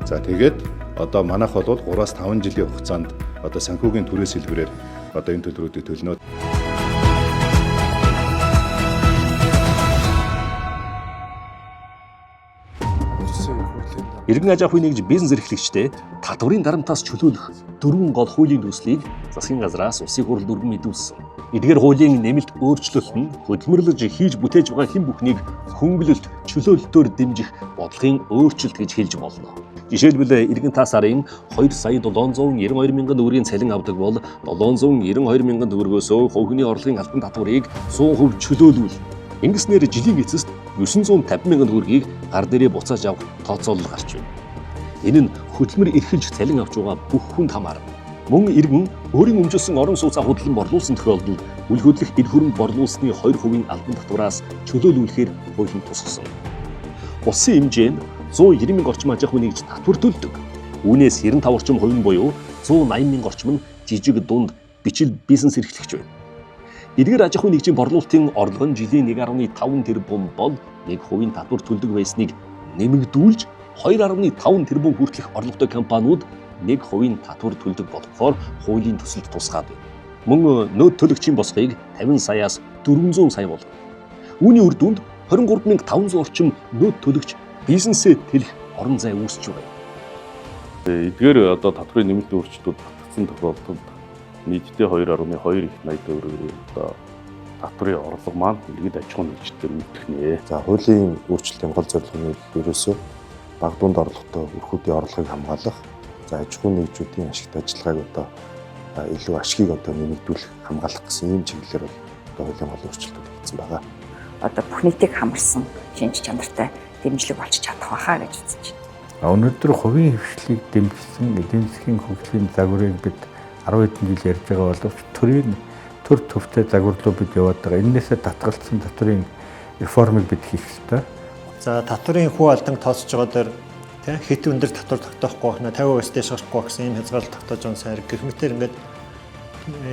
за тэгээд одоо манайх бол 3-5 жилийн хугацаанд одоо санхүүгийн түрээс хэлбэрээр одоо энэ төлбөрүүдийг төлнө.
Иргэн аж ахуйн нэгж бизнес эрхлэгчтэй татварын дарамтаас чөлөөлөх 4 гол хуулийн төслийг засгийн газраас улсын хурлд өргөн мэдүүлсэн. Эдгээр хуулийн нэмэлт өөрчлөлт нь хөдөлмөрлөж хийж бүтээж байгаа хэн бүхнийг хөнгөлөлт, чөлөөлөлтөөр дэмжих бодлогын өөрчлөлт гэж хэлж болно. Жишээлбэл иргэн та сарын 2,792 мянган төгрөгийн цалин авдаг бол 792 мянган төгрөгөөс хувийн орлогын албан татварыг 100% чөлөөлвөл ингэснээр жилийн эцэст 950 мянган төгрөгийг гар дээрээ буцааж авах тооцоолол гарч байна. Энэ нь хөдөлмөр эрхэлж цалин авч байгаа бүх хүнд хамаарна. Мөн иргэн өөрийн өмжилсөн орон сууцаа худлан борлуулсан тохиолдолд үл хөдлөх эд хөрөнгө борлуулсны 2% албан татвараас чөлөөлүүлэхээр хуулийн тусгасан. Улсын хэмжээнд 190 мянган орчим аж ахуйн нэгж татвар төлдөг. Үүнээс 95 орчим хувь нь буюу 180 мянган орчим нь жижиг дунд бичил бизнес эрхлэгч байна. Эдгээр аж ахуйн нэгжийн борлуулалтын орлого нь жилийн 1.5 тэрбум бол 1% татвар төлдөг байсныг нэмэгдүүлж 2.5 тэрбум хүртэлх орлоготой компаниуд 1% татвар төлдөг болохоор хуулийн төсөлд тусгаад байна. Мөн нөөц төлөгчийн босгыг 50 саяас 400 сая болгоно. Үүний үр дүнд 23500 орчим нөөц төлөгч бизнесээ тэлэх орон зай үүсэж байгаа.
Эдгээр одоо татврын нэмэлт өөрчлөлтүүд батгсан тохиолдолд нийтдээ 2.2 их 80 төгрөгийн одоо татврын орлого маань иргэд аж ахуйн нэгжтэй нэмэгдэх нэ.
За хуулийн өөрчлөлтийн гол зорилго нь ерөөсөө бага дунд орлоготой өрхүүдийн орлогыг хамгаалах, за аж ахуйн нэгжүүдийн ашигт ажиллагааг одоо илүү ашгийг одоо нэмэгдүүлэх, хамгаалах гэсэн ийм чиглэлээр бол одоо хуулийн гол өөрчлөлтүүд хийсэн байгаа.
Одоо бүх нийтийг хамарсан шинж чанартай дэмжлэг болж чадах байхаа гэж үзэж байна.
Өнөөдөр хувийн хвшлийг дэмжсэн эдийн засгийн хөгжлийн загварыг бид 10 хэдэн жил ярьж байгаа боловч төр төвтэй загварлуу бид яваад байгаа. Эннээсээ татгалцсан татврын реформыг бид хийх ёстой.
За татврын хүү алдан тооцож байгаа дээр хит өндөр татвар тогтоохгүй байна, 50% дэш гарахгүй гэсэн ийм хязгаарлалт тогтоож байгаа сайр гэх мэтээр ингээд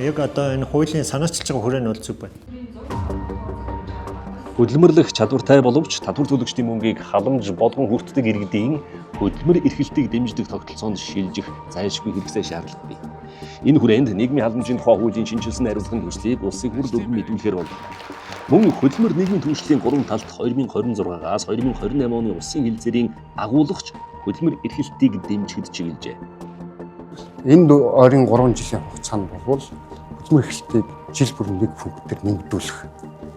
яг одоо энэ хуулийн санаачилж байгаа хүрээ нь бол зүг байна.
Хөдөлмөрлөх чадвартай боловч татвар төлөгчдийн мөнгийг халамж болгон хүртдэг иргэдийн хөдөлмөр эрхлэлтийг дэмждэг тогтолцоонд шилжих зайлшгүй хэрэгцээ шаардлага бий. Энэ хүрээнд нийгмийн халамжийн тухай хуулийн шинжилсэн хариуцлагын төслийг улсын хур дүрм мэдүүлэхээр бол мөн хөдөлмөр нийгмийн түвшлийн 3 талд 2026-аас 2028 оны улсын хэлэлцээрийн агуулгач хөдөлмөр эрхлэлтийг дэмжихэд чиглэжээ.
Энэ ойрын 3 жилийн хугацаанд бол хөдөлмөр эрхлэлтийг жил бүр 1 пунктээр нэмэгдүүлэх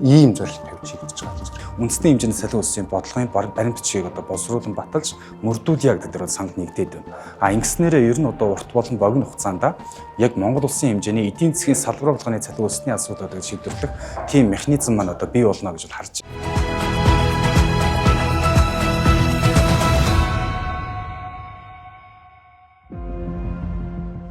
ийм зорилт тавьж хийж байгаа.
Үндэсний хэмжээний салхи улсын бодлогын баримт жишээг одоо боловсруулан баталж мөрдүүлье гэдэг дээр санал нэгдээд байна. Ингэснээрээ ер нь одоо урт болон богино хугацаанд яг Монгол улсын хэмжээний эдийн засгийн салбар болгоны салхи улсны асуудлуудыг шийдвэрлэх тийм механизм маань одоо бий болно гэж харж байна.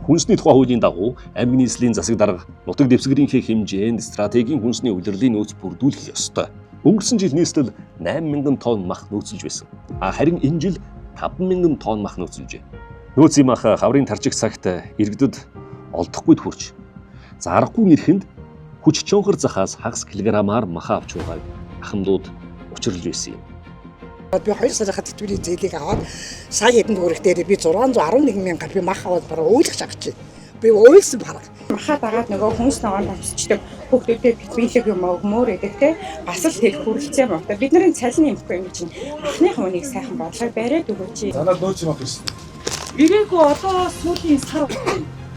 Хүнсний тухай хуулийн дагуу аймгийн нийслэлийн засаг дарга нутаг дэвсгэрийнхээ хэмжээнд стратегийн хүнсний удирдлын нөөц бүрдүүлэх ёстой. Өнгөрсөн жил нийслэл 8000 тонн мах нөөцлөж байсан. Харин энэ жил 5000 тонн мах нөөцлөжээ. Нөөцийн мах хаврын таржих цагт иргэдэд олдохгүйд хүрч зарахгүй нэрхэнд хүч чонхор захаас хагас килограммаар мах авч байгааг ахмадууд учирлж байсан юм.
Би 2 сарын тэтгэврийн зээлийг аваад сая хэдэн төгрөг дээр би 611 мянгаар би мах аваад бараг уйлах шахаж байна. Би уйлсан бараг.
Махаа дагаад нөгөө хүнс ногоон тавьчихдаг хүүхдүүдэд биелэг юм өгмөр гэдэг те бас л тэр хүрэлцээ юм. Бидний цалин юмхгүй юм чинь анхныхаа үнийг сайхан бодлого бариад өгөөч.
Занаад нөөц юм авах гэсэн.
Ирээгүй одоо сүүлийн сар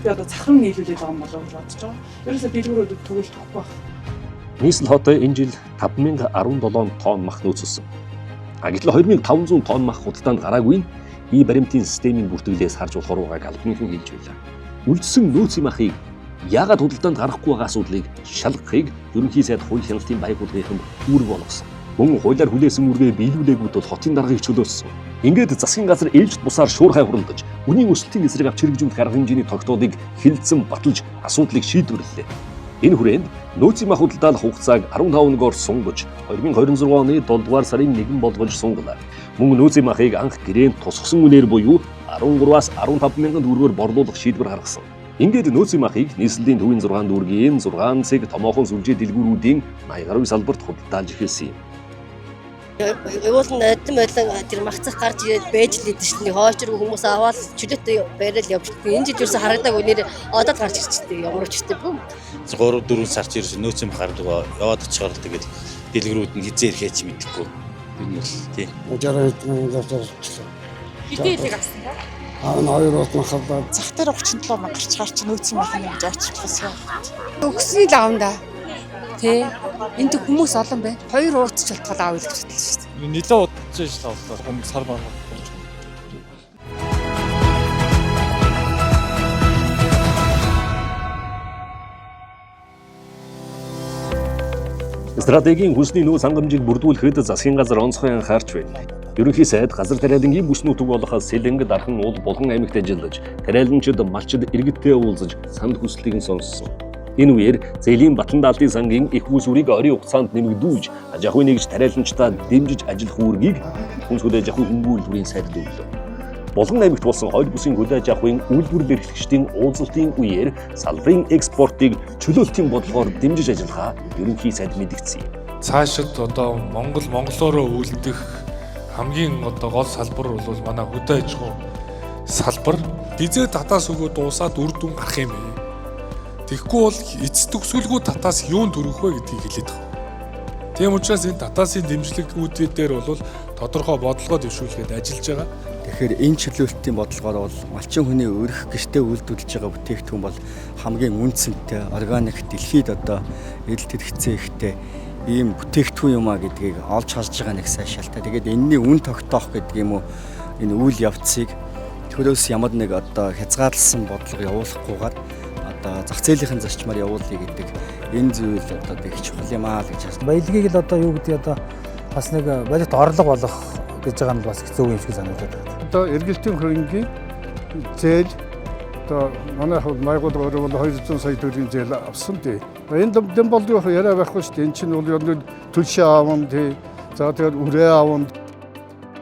би одоо захын нийлүүлээд байгаа юм болов уу гэж бодож байгаа. Ерөөсө дэлгүүрүүд түгэл тохгүй байна.
Нийслэл хот энэ жил 5017 тонн мах нөөцлсөн. Гэтэл 2500 тонн мах худалдаанд гараагүй нь бие баримтын системийн бүртгэлээс харж болох руугааг албанхан хэлж байлаа. Үлдсэн нөөцийн махыг яагаад худалдаанд гарахгүй байгаа асуудлыг шалгахыг ерөнхий сайд хууль хяналтын байгууллагын үүрэг болгосон. Мөн хуулиар хүлээсэн үргээ биелүүлээгүүд бол хотын даргаыг чөлөөсөн. Ингээд засгийн газар ээлжид бусаар шуурхай хуралдаж, үнийн өсөлтийн эсрэг авч хэрэгжүүлэх арга хэмжээний тогтоодыг хилцэн баталж асуудлыг шийдвэрлэлээ. Энэ хүрээнд нөөцийн мах худалдаалах хугацааг 15-оор сунгаж 2026 оны 7 дугаар сарын 1 болгож сунгалаа. Мөн нөөцийн махыг анх гэрээнд тусгасан үнээр буюу 13-аас 15 мянган төгрөгөөр борлуулах шийдвэр гаргасан. Ингээд нөөцийн махыг нийслэлийн төвийн 6 дүүргийн 6 цэг томоохон сүлжээ дэлгүүрүүдийн 80 гаруй салбарт худалдаалж эхэлсэн юм.
Уулын адим байлан тэр махцах гарч ирээд байж л идэв чинь хоочрог хүмүүс аваад чөлөөтэй байрал явж байгаа. Энэ жил ерөөсө харагдаагүй нэр одоод гарч ирчихтэй ямар ч үстэй бүү.
3-4 сарч ерөөсө нөөцийн мах гардаг яваад очихоор л тэгээд дэлгэрүүд нь хизээ ирэхээ чи мэдэхгүй. Энэ бол тий.
60 явчихсан.
Хитээ илэг авсан да?
Хоёр уут махалдаа.
Цах дээр 37 мянга гарч гарч нөөцийн мах нэмж очихлаа.
Өгсний лавнда. Тэ энд хүмүүс олон байна. 2 ууц ч болтгол аав гэж бодлоо шүү дээ.
Нилээ удаж ш тавлаа. Хүмүүс сар баг.
Стратегийн хүнсний нөөц хангамжийг бүрдүүлэхэд засгийн газар онцгой анхаарч байна. Ерөнхий сайд газар тариалангийн бүс нутаг болох Сэлэнг, Дархан, Уул, Булган аймагт ажиллаж, тариаланчид, малчид иргэдтэй уулзаж санд хүслийг нь сонссон. Энэ үеэр Зээлийн Батлан даалтын сангийн их бүс үрийг орийн хугацаанд нэмэгдүүлж, аж ахуйн нэгж тариаланчдаа дэмжиж ажиллах үүргийг хүнс хөдөө аж ахуйн хөнгөлбөрийн сайд өглөө. Булган аймагт болсон хойд бүсийн хөдөө аж ахуйн үйлдвэрлэл эрхлэгчдийн уулзалтын үеэр салбарын экспортыг чөлөөлтийн бодлогоор дэмжиж ажиллахаа ерөнхий сайд мэдгдсэн юм.
Цаашид одоо монголоороо үйлдэх хамгийн гол салбар бол манай хөдөө аж ахуй салбар дизээ татаас өгөө дуусаад үр дүн гарах юм бэ. Тэгэхгүй бол эцэс төгсгөлгүй татаас юунд төрөх вэ гэдгийг хэлээд байгаа. Тийм учраас энэ татаасын дэмжлэгүүдээр бол тодорхой бодлогоо дэвшүүлэхэд ажиллаж байгаа.
Тэгэхээр энэ чөлөөлтийн бодлогоор бол малчин хүний өрх гэртээ үйлдвэрлэж байгаа бүтээгдэхүүн бол хамгийн үнцэнтэй, органик дэлхийд одоо эдэлт хэрэгцээ ихтэй ийм бүтээгдэхүүн юм а гэдгийг олж харж байгаа нэг сайн шалтгаан. Тэгээд энэний үн тогтоох гэдэг юм уу энэ үйл явцыг төрөөс ямар нэг одоо хязгаарласан бодлого явуулахгүйгээр одоо зах зээлийн зарчмаар явуулъя гэдэг энэ зүйл одоо их чухал юм аа гэж харж байна.
Баялагийг л одоо юу гэдэг одоо бас нэг бодит орлого болох гэж байгаа нь бас хэцүү юм шиг санагдаад байна.
Одоо эргэлтийн хөрөнгийн зээл одоо манай байгууллага өөрөө бол 200 сая төгрөгийн зээл авсан тий. Энэ дэм болдгоо яриа байхгүй шүү дээ. Энэ чинь бол төлшөө аавн тий. За тэгээд үрээ аавн.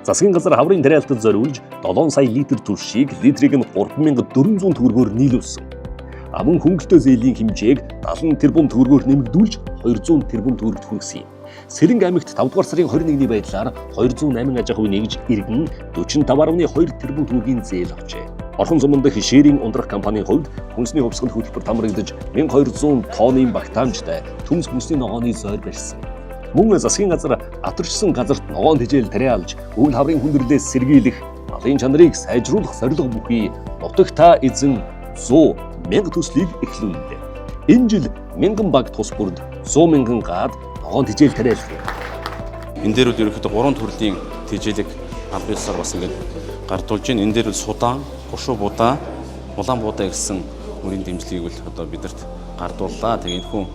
Засгийн газар хаврын тариалтад зориулж 7 сая литр түлшийг литрийг нь 3400 төгрөгөөр нийлүүлсэн. Аман хөнгөлтөө зээлийн хэмжээг 70 тэрбум төгрөгөөр нэмэгдүүлж 200 тэрбум төгрөгт хүргэсэн юм. Сэлэнг аймагт 5 дугаар сарын 21-ний байдлаар 208 аж ахуйн нэгж иргэн 45.2 тэрбум төгрөгийн зээл авчээ. Орхон зумын дэх ширийн ундрах компанийн хувьд хүнсний хувьсгал хөтөлбөр тамрагдаж 1200 тонны багтаамжтай төмс хүнсний ногооны зойр барьсан. Мөн засгийн газар атарчсан газарт ногоон тэжээл тариалж, үйл хаврын хүндрэлээс сэргийлэх, малын чанарыг сайжруулах зорилго бүхий нутагта эзэн 100 мянга төслийг эхлүүллээ. Энэ жил 1000 баг тус бүрд 100 мянган гаад ногоон тэжээл тариаллаа.
Энэ дээр бол ерөнхийдөө 3 төрлийн тэжээлэг аль биесээр бас ингээд гардуулж байна. Энэ дээр бол судаан, гушуу будаа, улаан будаа гэсэн үрийн дэмжлэгийг бол одоо бидэрт гардууллаа. Тэгээ энэ хүн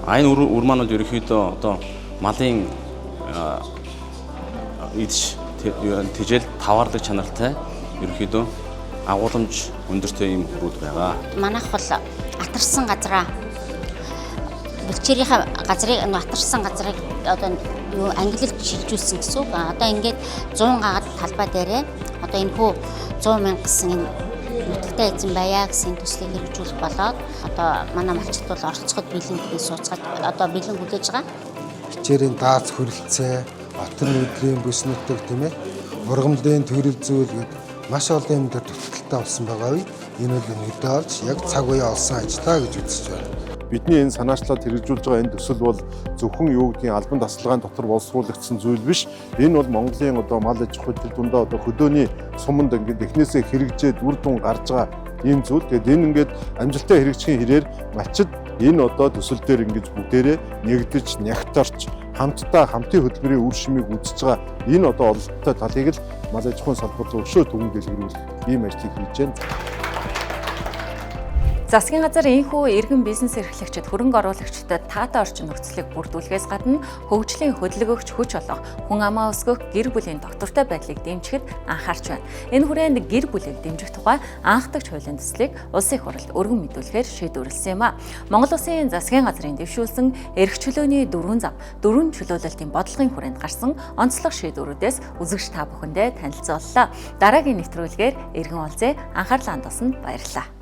энэ үр маань бол ерөнхийдөө одоо малын идэж тэжээл таваардаг чанартай ерөнхийдөө агууламж өндөртэй юм хөрүүд байгаа.
Манайх бол атарсан газраа бэлчээрийнхаа газрыг атарсан газрыг одоо юу англилд шилжүүлсэн гэсэн үг. Одоо ингээд 100 гагаад талбай дээрээ одоо энэ хүү 100 мянга гэсэн энэ нутагтай эзэн байя гэсэн төслийг хэрэгжүүлэх болоод одоо манай малчид бол оролцоход бэлэнгийн сууцгаад одоо бэлэн хүлээж байгаа.
Хичээрийн дааз хөрөлцөө, Батар өдрийн бүс нутаг тийм ээ. Ургамлын төрөл зүйл гэдэг маш олон юм дээр төвтөлтэй болсон байгаа үе. Энэ бол мэдээ олж яг цаг үе олсон ажиллаа гэж үзэж байна.
Бидний энэ санаачлаад хэрэгжүүлж байгаа энэ төсөл бол зөвхөн юу гэдгийг албан тасалгааны дотор боловсруулагдсан зүйл биш. Энэ бол Монголын одоо мал аж ахуйн дундаа одоо хөдөөний суманд ингээд эхнээсээ хэрэгжээд үр дүн гарч байгаа ийм зүйл. Тэгээд энэ ингээд амжилттай хэрэгжихийн хэрээр малчид энэ одоо төсөл дээр ингэж бүгдээрээ нэгдэж, нягтарч хамтдаа хамтын хөтөлбөрийн үр шимийг үзэж байгаа энэ одоо ололттой талыг л мал аж ахуйн салбар руу өшөө түгэн дэлгэрүүлэх ийм ажлыг хийж байна.
Засгийн газар энэхүү иргэн бизнес эрхлэгчид хөрөнгө оруулагчдад таатай орчин нөхцөлийг бүрдүүлэхээс гадна хөгжлийн хөдөлгөгч хүч болох хүн амаа өсгөх гэр бүлийн доктортой байдлыг дэмжихэд анхаарч байна. Энэ хүрээнд гэр бүлийг дэмжих тухай анхдагч хуулийн төслийг улсын их хурлд өргөн мэдүүлэхээр шийдвэрлэсэн юм а. Монгол Улсын засгийн газрын дэвшүүлсэн эрх чөлөөний 4 зам, 4 чөлөөлөлтийн бодлогын хүрээнд гарсан онцлог шийдвэрүүдээс үзэгч та бүхэндээ танилцууллаа. Дараагийн нэвтрүүлгээр иргэн олзээ анхаарлаа хандуулсанд баярлалаа.